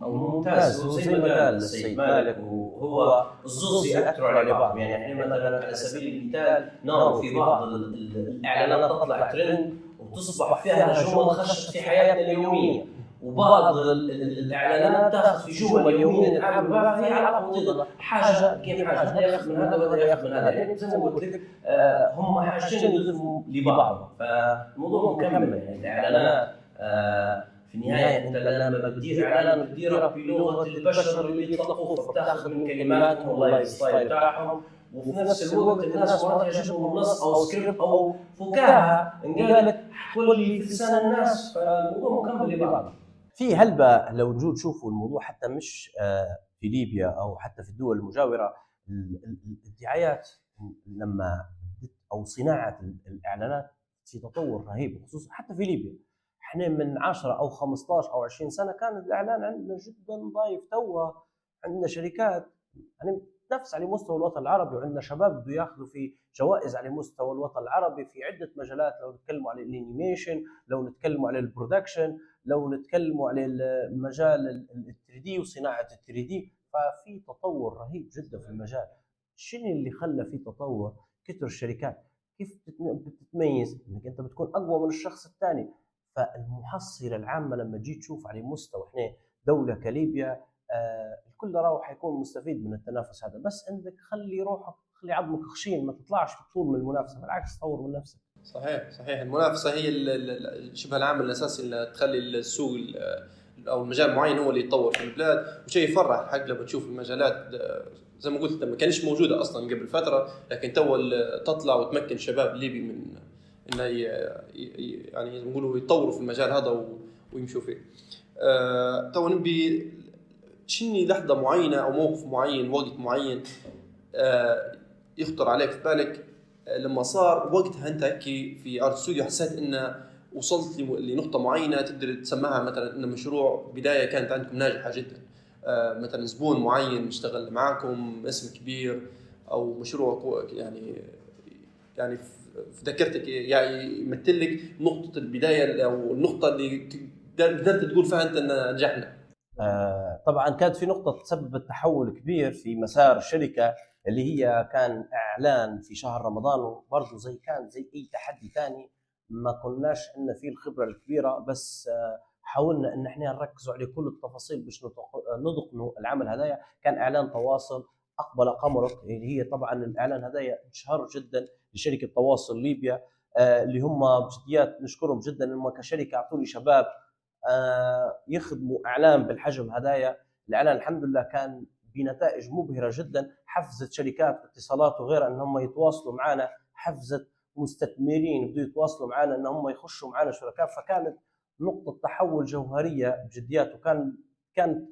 او ممتاز، وزي ما قال السيد مالك، وهو الزوز ياثروا على بعض. يعني احنا مثلا على سبيل المثال نرى في بعض الاعلانات تطلع ترند وتصبح فيها جمل خشت في حياتنا اليوميه، وبعض الاعلانات تاخذ في جمل يوميه نتعامل معها فيها علاقه وطيده، حاجه كيف حاجه هذا ياخذ من هذا وهذا ياخذ من هذا. يعني زي ما قلت لك هم حاجتين يضيفوا لبعض، فالموضوع مكمل. يعني الاعلانات في النهاية أنت لما بتدير إعلان بتديره بلغة البشر اللي يطلقوه، فبتاخذ من كلماتهم واللايف ستايل بتاعهم، وفي نفس الوقت الناس مرات يعجبهم نص أو سكريبت أو فكاهة انقالت تولي في لسان الناس، فالموضوع مكمل لبعض. في هلبة لو نجوا نشوفوا الموضوع حتى مش في ليبيا أو حتى في الدول المجاورة، الدعايات لما أو صناعة الإعلانات في تطور رهيب، خصوصا حتى في ليبيا. احنا من 10 او 15 او 20 سنه كان الاعلان عندنا جدا ضعيف. توا عندنا شركات يعني تنافس على مستوى الوطن العربي، وعندنا شباب بده ياخذوا في جوائز على مستوى الوطن العربي في عده مجالات. لو نتكلموا على الانيميشن، لو نتكلموا على البرودكشن، لو نتكلموا على مجال ال3 دي وصناعه ال3 دي، ففي تطور رهيب جدا في المجال. شنو اللي خلى في تطور؟ كثر الشركات. كيف بتتميز؟ انك انت بتكون اقوى من الشخص الثاني. فالمحصله العامه لما تجي تشوف على مستوى احنا دوله كليبيا، الكل راهو حيكون مستفيد من التنافس هذا، بس عندك خلي روحك، خلي عظمك خشين، ما تطلعش بطول من المنافسه، بالعكس طور من نفسك. صحيح، المنافسه هي شبه العامل الاساسي اللي تخلي السوق او المجال معين هو اللي يتطور في البلاد. وشيء يفرح حق لما تشوف المجالات زي ما قلت ما كانش موجوده اصلا قبل فتره، لكن تو تطلع وتمكن الشباب الليبي من انه يعني نقولوا يتطوروا في المجال هذا ويمشوا فيه. تو نبي شني لحظه معينه او موقف معين، وقت معين يخطر عليك في بالك لما صار وقتها انت هيك في ارت ستوديو حسيت ان وصلت لنقطه معينه تقدر تسميها مثلا ان مشروع بدايه كانت عندكم ناجحه جدا، مثلا زبون معين اشتغل معاكم، اسم كبير، او مشروع يعني في ذاكرتك يعني يمثل لك نقطه البدايه او النقطه اللي قدرت تقول فيها انت ان نجحنا؟ طبعا كانت في نقطه تسبب تحول كبير في مسار الشركه، اللي هي كان اعلان في شهر رمضان، وبرضه زي اي تحدي ثاني ما كناش عندنا فيه الخبره الكبيره، بس حاولنا ان احنا نركزوا على كل التفاصيل باش نضقنوا العمل هذايا. كان اعلان تواصل اقبل قمرك، اللي هي طبعا الاعلان هذايا انشهر جدا لشركه تواصل ليبيا، اللي هم بجديات نشكرهم جدا انهم كشركه اعطوا لي شباب يخدموا اعلان بالحجم هدايا. الاعلان الحمد لله كان بنتائج مبهره جدا، حفزت شركات اتصالات وغيرها ان هم يتواصلوا معنا، حفزت مستثمرين بدوا يتواصلوا معنا ان هم يخشوا معنا شركاء. فكانت نقطه تحول جوهريه بجديات، كانت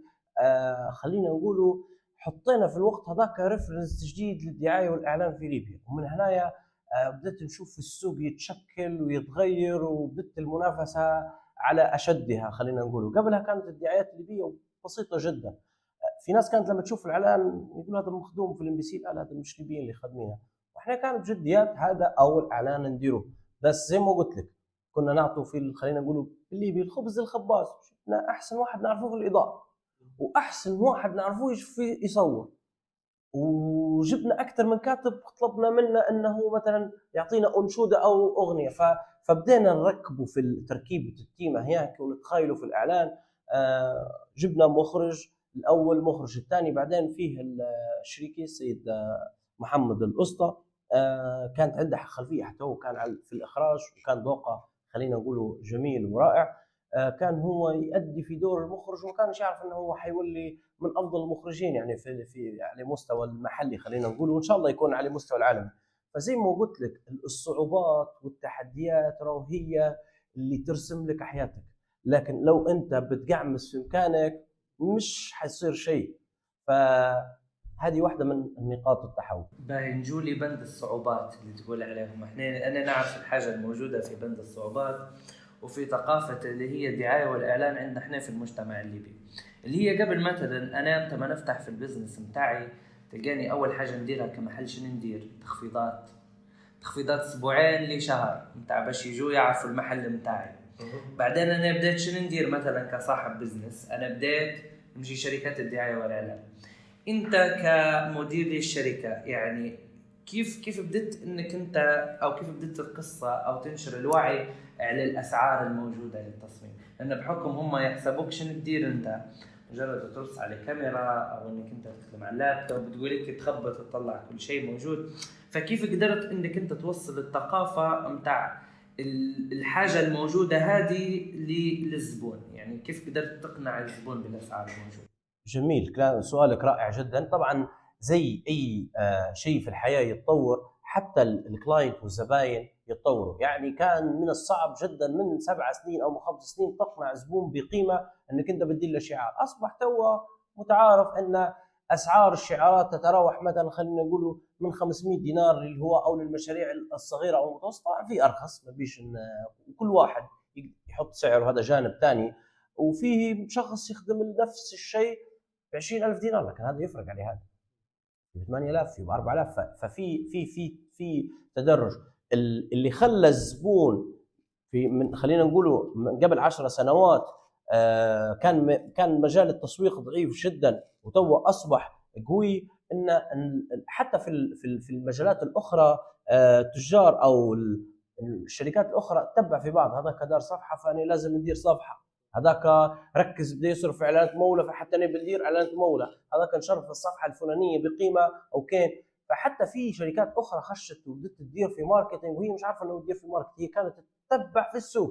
خلينا نقولوا حطينا في الوقت هذاك ريفرنس جديد للدعايه والاعلان في ليبيا. ومن هنا بدأت نشوف السوق يتشكل ويتغير، وبدت المنافسه على اشدها. خلينا نقولوا قبلها كانت الدعايات الليبيه بسيطه جدا، في ناس كانت لما تشوف الاعلان يقول هذا مخدوم في الام بي سي، لا هذا مش ليبيين اللي خادمينه. واحنا كان بجديات هذا اول اعلان نديره، بس زي ما قلت لك كنا نعطوا في خلينا نقولوا الليبي الخبز الخباز، شفنا احسن واحد نعرفه في الاضاءه واحسن واحد نعرفه في يصور، وجبنا اكثر من كاتب طلبنا منه انه مثلا يعطينا انشوده او اغنيه، فبدينا نركبه في تركيبه التيمه هيك ونتخيلوا في الاعلان. جبنا مخرج الاول، مخرج الثاني، بعدين فيه الشريكي السيد محمد الاسطى، كانت عنده خلفيه حتى هو كان في الاخراج وكان ذوقه خلينا نقوله جميل ورائع. كان هو يؤدي في دور المخرج وما كانش يعرف انه هو حيولي من افضل المخرجين يعني في على مستوى المحلي خلينا نقول، وان شاء الله يكون على مستوى العالمي. فزي ما قلت لك الصعوبات والتحديات هي اللي ترسم لك حياتك، لكن لو انت بتقعمس في مكانك مش حيصير شيء. فهذه واحدة من نقاط التحول. باهي نجولي بند الصعوبات اللي تقول عليهم. انا نعرف الحاجة الموجودة في بند الصعوبات وفي ثقافة اللي هي الدعاية والإعلان عندنا احنا في المجتمع الليبي، اللي هي قبل مثلا أنا متى ما نفتح في البزنس متاعي تلقاني أول حاجة نديرها كمحل شنو ندير؟ تخفيضات أسبوعين لشهر متاع باش يجوا يعرفوا المحل متاعي. بعدين أنا بديت شنو ندير مثلا كصاحب بزنس؟ أنا بديت نمشي شركات الدعاية والإعلان. أنت كمدير للشركة يعني كيف بدت انك انت او كيف بدت القصه او تنشر الوعي على الاسعار الموجوده للتصميم؟ لان بحكم هم يحسبوك شنو تدير انت، مجرد ترص على كاميرا او انك انت تخدم على اللابتوب تقول لك تخبط تطلع كل شيء موجود. فكيف قدرت انك انت توصل الثقافه متاع الحاجه الموجوده هذه للزبون؟ يعني كيف قدرت تقنع الزبون بالاسعار الموجوده؟ جميل، سؤالك رائع جدا. طبعا زي اي شيء في الحياه يتطور، حتى الكلاينت والزباين يتطوروا. يعني كان من الصعب جدا من 7 سنين او من 5 سنين تقنع زبون بقيمه انك انت بدي له شعار. اصبح تو متعارف ان اسعار الشعارات تتراوح مثلا خلينا نقول من 500 دينار اللي هو او للمشاريع الصغيره او المتوسطه، في ارخص ما بيش كل واحد يحط سعر، هذا جانب ثاني. وفيه شخص يخدم نفس الشيء ب 20,000 دينار، لكن هذا يفرق عليه، هذا ب 8,000 في 4,000. ففي في في في تدرج. اللي خلى الزبون في من خلينا نقوله من قبل 10 سنوات كان مجال التسويق ضعيف جدا وتو اصبح قوي، ان حتى في المجالات الاخرى تجار او الشركات الاخرى تتبع في بعض. هذاك دار صفحه فانا لازم ندير صفحه، هذاك ركز بده يصرف في اعلانات مولى فحتى انا بدير اعلانات مولى، هذاك نشرف الصفحه الفلانيه بقيمه او كان. فحتى في شركات اخرى خشت وبدت تدير في ماركتينج وهي مش عارفه انه تدير في ماركتينج، هي كانت تتبع في السوق.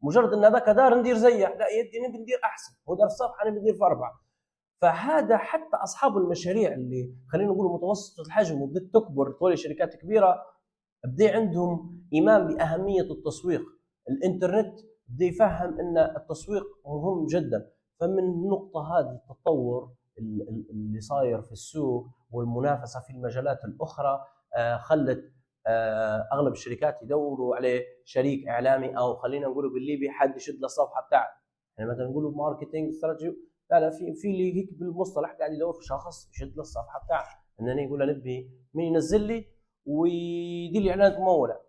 مجرد ان هذاك دار ندير زيه، لا يدي نبي ندير احسن، هو دار الصفحه انا بدير في 4. فهذا حتى اصحاب المشاريع اللي خلينا نقول متوسطه الحجم وبدت تكبر تولي شركات كبيره، بدا عندهم ايمان باهميه التسويق. الانترنت بده يفهم ان التسويق مهم جدا. فمن النقطه هذه التطور اللي صاير في السوق والمنافسه في المجالات الاخرى خلت اغلب الشركات يدوروا عليه شريك اعلامي، او خلينا نقوله بالليبي حد يشد له الصفحه بتاعته. يعني مثلا نقولوا ماركتينج استراتيجي، لا في اللي هيك بالمصطلح قاعد يدور في شخص يشد له الصفحه بتاعته، انني يقول له نبي مين ينزل لي ويدير لي اعلانات مموله.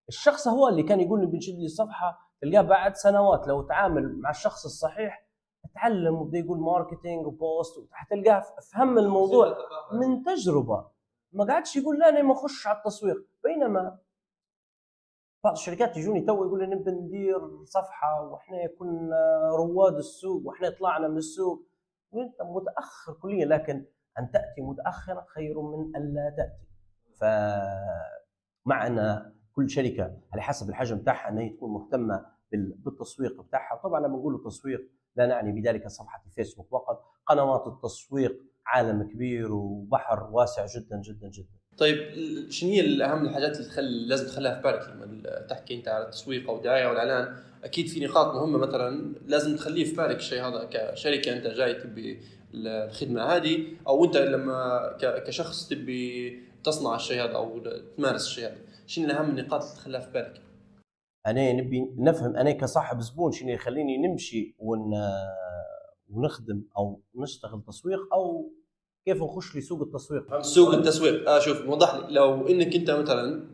الشخص هو اللي كان يقول لي بنشد لي الصفحه، تلقاه بعد سنوات لو تعامل مع الشخص الصحيح اتعلم وبدا يقول ماركتينج وبوست، حتلقاه فهم الموضوع من تجربه، ما قعدش يقول لا انا ما اخش على التسويق. بينما بعض الشركات يجوني تو يقول لي نبي ندير صفحه واحنا كنا رواد السوق واحنا طلعنا من السوق، وانت متاخر كليا. لكن ان تاتي متاخرا خير من الا تاتي. فمع ان كل شركه على حسب الحجم بتاعها ان هي تكون مهتمه بالتسويق بتاعها. وطبعا لما نقول تسويق لا نعني بذلك صفحه الفيسبوك فقط، قنوات التسويق عالم كبير وبحر واسع جدا جدا جدا. طيب شنو هي الاهم الحاجات اللي لازم تخليها في بالك لما تحكي انت على التسويق او الدعايه والاعلان؟ اكيد في نقاط مهمه مثلا لازم تخليه في بالك الشيء هذا كشركه انت جاي تبي الخدمه هذه، او انت لما كشخص تبي تصنع الشيء هذا او تمارس الشيء هذا. شنو الاهم النقاط اللي تخليها في بالك؟ انا نبي نفهم انا كصاحب زبون شنو يخليني نمشي ونخدم او نشتغل تسويق، او كيف نخش لسوق التسويق؟ سوق التسويق شوف وضح لي، لو انك انت مثلا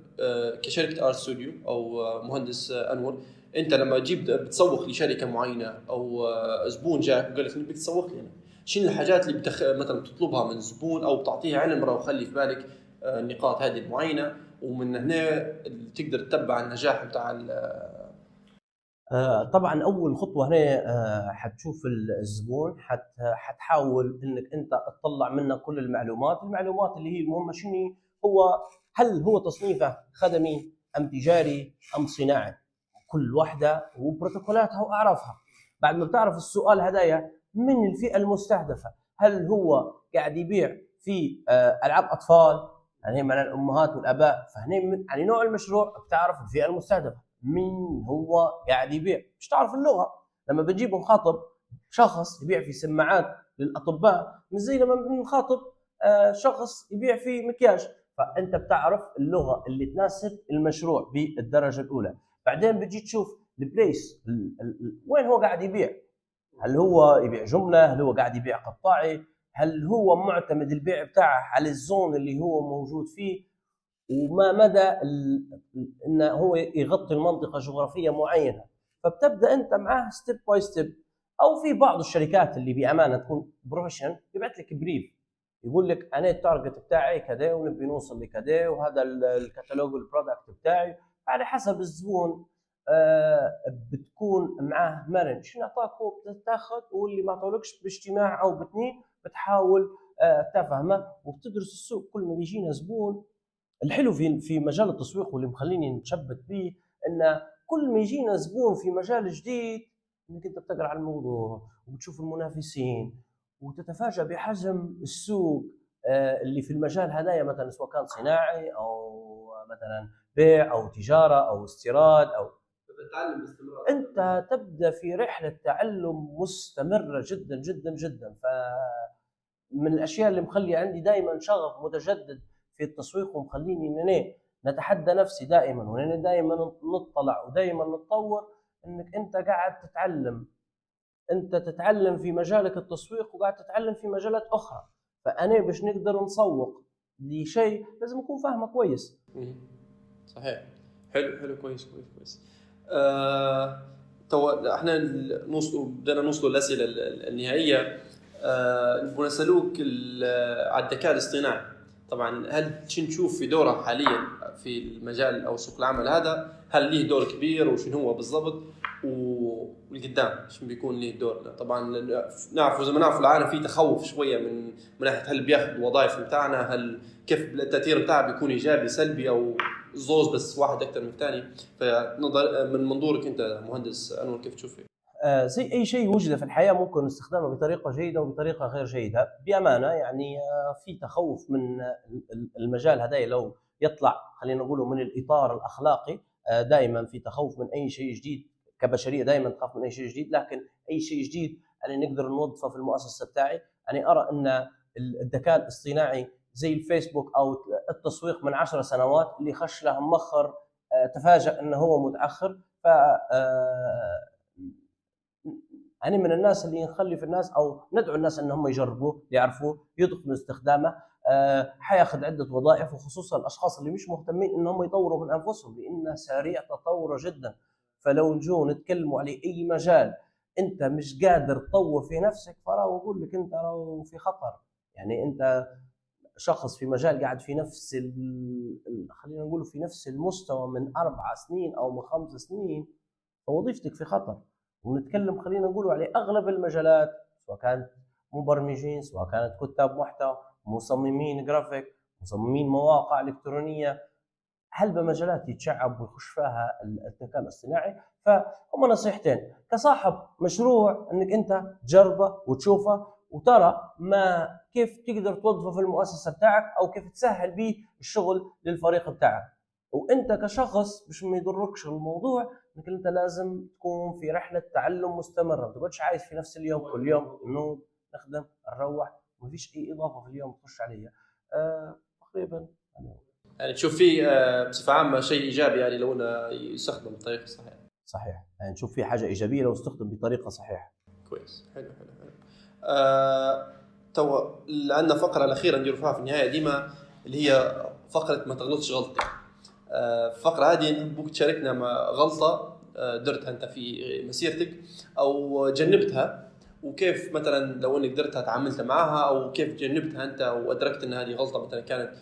كشركه ارت ستوديو او مهندس انور، انت لما تجيب بتسوق لشركه معينه او زبون جاك وقال لك انك بتسوق لي انا، شنو الحاجات اللي مثلا بتطلبها من الزبون او بتعطيه علم راه وخلي في بالك النقاط هذه المعينه، ومن هنا تقدر تتبع النجاح بتاع طبعا اول خطوه هنا حتشوف الزبون، حتحاول انك انت تطلع منه كل المعلومات اللي هي المهمه. شنو هو؟ هل هو تصنيفه خدمي ام تجاري ام صناعي؟ كل واحده وبروتوكولاتها واعرافها. بعد ما بتعرف السؤال هدايا من الفئه المستهدفه، هل هو قاعد يبيع في العاب اطفال، يعني من الامهات والاباء، فهنا يعني نوع المشروع بتعرف الفئه المستهدفه مين هو قاعد يبيع. مش تعرف اللغه، لما بنجيب نخاطب شخص يبيع في سماعات للاطباء مش زي لما بنخاطب شخص يبيع في مكياج، فانت بتعرف اللغه اللي تناسب المشروع بالدرجه الاولى. بعدين بتجي تشوف البليس وين هو قاعد يبيع، هل هو يبيع جمله، هل هو قاعد يبيع قطاعي، هل هو معتمد البيع بتاعه على الزون اللي هو موجود فيه، وما مدى انه هو يغطي المنطقه جغرافيه معينه. فبتبدا انت معاه ستيب باي ستيب. او في بعض الشركات اللي بامانه تكون بروفيشن يبعث لك بريف يقول لك انا التارجت بتاعي كذا ونبي نوصل لكذا وهذا الكتالوج البرودكت بتاعي، على حسب الزبون بتكون معاه مرن. شنو اعطاك هو بتاخذ، واللي ما اعطولكش باجتماع او باثنين بتحاول تفهمه وبتدرس السوق. كل ما بيجينا زبون، الحلو في مجال التسويق واللي مخليني نتشبت به ان كل ما يجينا زبون في مجال جديد انك انت بتقرا على الموضوع وبتشوف المنافسين وتتفاجأ بحجم السوق اللي في المجال هدايا، مثلا سواء كان صناعي او مثلا بيع او تجاره او استيراد او تتعلم باستمرار. انت تبدا في رحله تعلم مستمره جدا جدا جدا. فمن الاشياء اللي مخلي عندي دائما شغف متجدد في التسويق ومخليني انني نتحدى نفسي دائما وانني دائما نطلع ودائما نتطور، انك انت قاعد تتعلم. انت تتعلم في مجالك التسويق وقاعد تتعلم في مجالات اخرى. فانا باش نقدر نسوق لشيء لازم اكون فاهمه كويس. صحيح. حلو كويس. تو احنا بدنا نوصل للاسئله النهائيه. بنسألوك على الذكاء الاصطناعي. طبعا هل نشوف في دوره حاليا في المجال او سوق العمل هذا، هل ليه دور كبير وشنو هو بالضبط، والقدام شنو بيكون ليه دور؟ طبعا نعرف زي ما نعرف العالم فيه تخوف شويه من ناحيه هل بياخذ وظائف بتاعنا، هل كيف التاثير بتاعه بيكون ايجابي سلبي او زوز بس واحد اكثر من الثاني. فنظر من منظورك انت مهندس انور كيف تشوفه؟ زي اي شيء وجد في الحياه ممكن استخدامه بطريقه جيده وبطريقه غير جيده بامانه. يعني في تخوف من المجال هذا لو يطلع خلينا نقوله من الاطار الاخلاقي. دائما في تخوف من اي شيء جديد، كبشريه دائما تخاف من اي شيء جديد، لكن اي شيء جديد يعني نقدر نوظفه في المؤسسه بتاعي. يعني ارى ان الذكاء الاصطناعي زي الفيسبوك او التسويق من 10 سنوات اللي خش له مؤخر تفاجأ انه هو متاخر. ف أنا من الناس اللي نخلي في الناس أو ندعو الناس أنهم يجربوه يعرفوه يدخلوا استخدامه. حياخذ عدة وظائف، وخصوصا الأشخاص اللي مش مهتمين أنهم يطوروا من أنفسهم لأنه سريع تطوره جدا. فلو نجو نتكلموا على أي مجال أنت مش قادر تطور في نفسك فراه نقول لك أنت راهو في خطر. يعني أنت شخص في مجال قاعد في نفس خلينا نقول في نفس المستوى من 4 سنين أو من 5 سنين، فوظيفتك في خطر. ونتكلم خلينا نقول على اغلب المجالات، سواء كانت مبرمجين، سواء كانت كتاب محتوى، مصممين جرافيك، مصممين مواقع الكترونيه، هل بمجالات يتشعب ويخش فيها الذكاء الاصطناعي. فهم نصيحتين كصاحب مشروع انك انت تجربه وتشوفه وترى ما كيف تقدر توظفه في المؤسسه بتاعك او كيف تسهل به الشغل للفريق بتاعك. وانت كشخص مش ما يضركش الموضوع انك انت لازم تكون في رحله تعلم مستمره، ما تقعدش عايش في نفس اليوم كل يوم نوم نخدم نروح ما فيش اي اضافه في اليوم تخش عليها. تقريبا يعني تشوف فيه بصفه عامه شيء ايجابي يعني لو انه يستخدم بطريقه صحيحه. صحيح، يعني نشوف فيه حاجه ايجابيه لو استخدم بطريقه صحيحه. كويس. حلو. تو عندنا فقرة الأخيرة نديروا فيها في النهاية ديما، اللي هي فقرة ما تغلطش غلطة. الفقرة هذه نحبوك تشاركنا مع غلطة درتها أنت في مسيرتك أو جنبتها، وكيف مثلا لو أنك درتها تعاملت معها، أو كيف جنبتها أنت وأدركت أن هذه غلطة مثلا كانت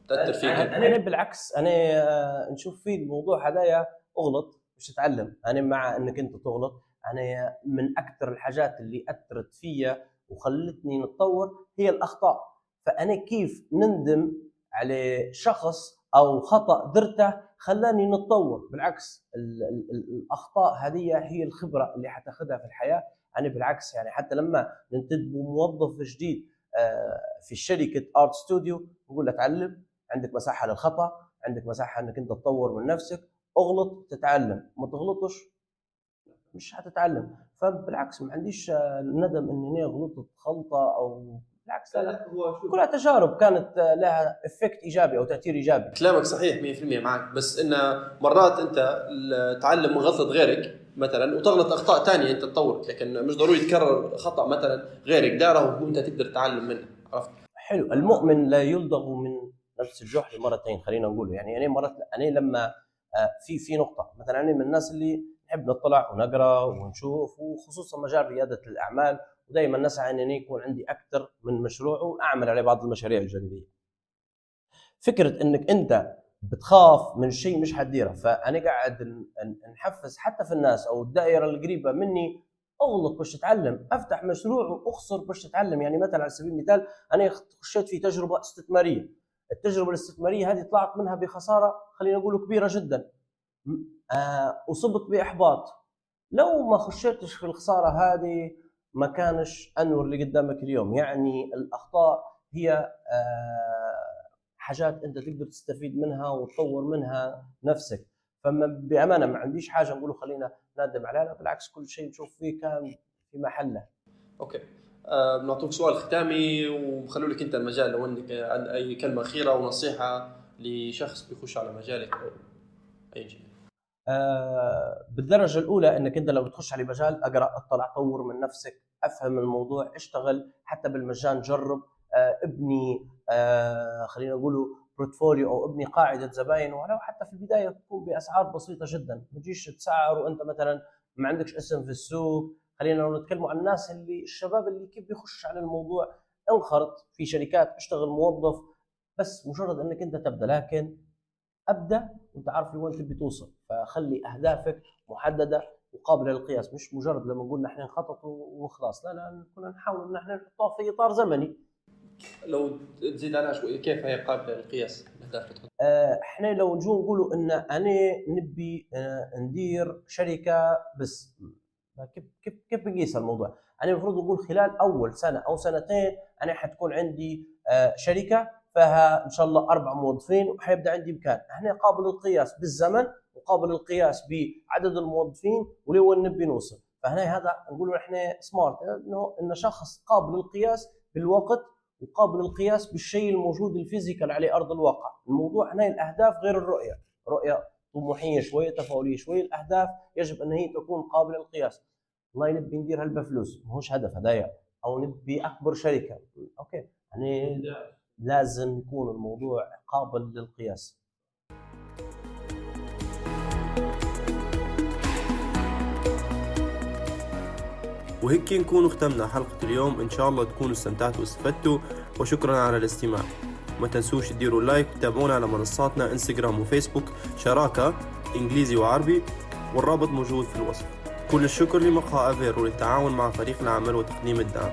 تأثر فيك. أنا بالعكس، أنا نشوف في الموضوع هدايا أغلط مش تتعلم. أنا مع أنك أنت تغلط. أنا من أكثر الحاجات اللي أثرت فيا وخلتني نتطور هي الأخطاء. فأنا كيف نندم على شخص أو خطأ درته خلاني نتطور؟ بالعكس، الأخطاء هذه هي الخبرة اللي حتاخدها في الحياة. أنا بالعكس يعني حتى لما ننتدب موظف جديد في شركة آرت ستوديو نقول له تعلم، عندك مساحة للخطأ، عندك مساحة أنك أنت تطور من نفسك، أغلط تتعلم، ما تغلطش مش هتتعلم. فبالعكس ما عنديش ندم اني غلطت غلطه، او بالعكس لا، كلها تجارب كانت لها افكت ايجابي او تاثير ايجابي. كلامك صحيح 100% معك، بس ان مرات انت تعلم من غلطه غيرك مثلا وتغلط اخطاء تانية انت تطورك، لكن مش ضروري تكرر خطا مثلا غيرك داره وانت تقدر تتعلم منه. عرفت؟ حلو. المؤمن لا يلدغ من نفس الجحر مرتين، خلينا نقول. يعني انا لما في نقطه مثلا، انا من الناس اللي نحب نطلع ونقرا ونشوف، وخصوصا مجال رياده الاعمال، ودائما نسعى انني يكون عندي اكثر من مشروع واعمل على بعض المشاريع الجانبيه. فكره انك انت بتخاف من شيء مش حتديره، فانا قاعد نحفز حتى في الناس او الدائره القريبه مني، اغلط باش تتعلم، افتح مشروع واخسر باش تتعلم. يعني مثلا على سبيل المثال انا خشيت في تجربه استثماريه، التجربه الاستثماريه هذه طلعت منها بخساره خلينا نقول كبيره جدا، أصبت بإحباط. لو ما خشيتش في الخسارة هذه ما كانش أنور اللي قدامك اليوم. يعني الأخطاء هي حاجات أنت تقدر تستفيد منها وتطور منها نفسك. فما بأمانة ما عنديش حاجة نقوله خلينا ندم عليها، بالعكس كل شيء نشوف فيه كان في محله. أوكي، بنعطوك سؤال ختامي وخلوا لك أنت المجال، لو أنك أي كلمة أخيرة ونصيحة لشخص بيخش على مجالك أو أي شيء. بالدرجة الأولى أنك أنت لو بتخش على مجال أقرأ، أطلع، طور من نفسك، أفهم الموضوع، اشتغل حتى بالمجان، جرب، ابني خلينا نقوله بورتفوليو أو ابني قاعدة زباين، ولو حتى في البداية تكون بأسعار بسيطة جدا. ما تجيش تسعر وأنت مثلا ما عندكش اسم في السوق. خلينا لو نتكلم عن الناس اللي الشباب اللي كيف بيخش على الموضوع، انخرط في شركات، اشتغل موظف، بس مجرد أنك أنت تبدأ. لكن ابدا وانت عارف لوين تبي توصل، فخلي اهدافك محدده وقابله للقياس، مش مجرد لما نقول نحن نخطط وخلاص. لا كنا نحاول ان نحن نحطها في اطار زمني. لو تزيد عليها شوي، كيف هي قابله للقياس الاهداف اللي تحط؟ احنا لو نجو نقولوا ان انا نبي ندير شركه، بس كيف بنقيس الموضوع؟ انا المفروض نقول خلال اول سنه او سنتين انا حتكون عندي شركه فيها ان شاء الله 4 موظفين وحيبدا عندي مكان. احنا قابل القياس بالزمن وقابل القياس بعدد الموظفين ولوين نبي نوصل. فهنا هذا نقول احنا سمارت، انه ان شخص قابل القياس بالوقت وقابل القياس بالشيء الموجود الفيزيكال على ارض الواقع. الموضوع هنا الاهداف غير الرؤيه، رؤيه طموحيه شويه، تفاؤليه شويه. الاهداف يجب ان هي تكون قابله للقياس. والله نبي ندير هالبفلوس، ماهوش هدف هدايا، او نبي اكبر شركه، اوكي، يعني لازم يكون الموضوع قابل للقياس. وهيك نكون ختمنا حلقة اليوم. إن شاء الله تكونوا استمتعتوا واستفدتوا، وشكرا على الاستماع. ما تنسوش تديروا لايك وتابعونا على منصاتنا انستغرام وفيسبوك شراكة إنجليزي وعربي، والرابط موجود في الوصف. كل الشكر لمقهى أفيرو للتعاون مع فريق العمل وتقديم الدعم.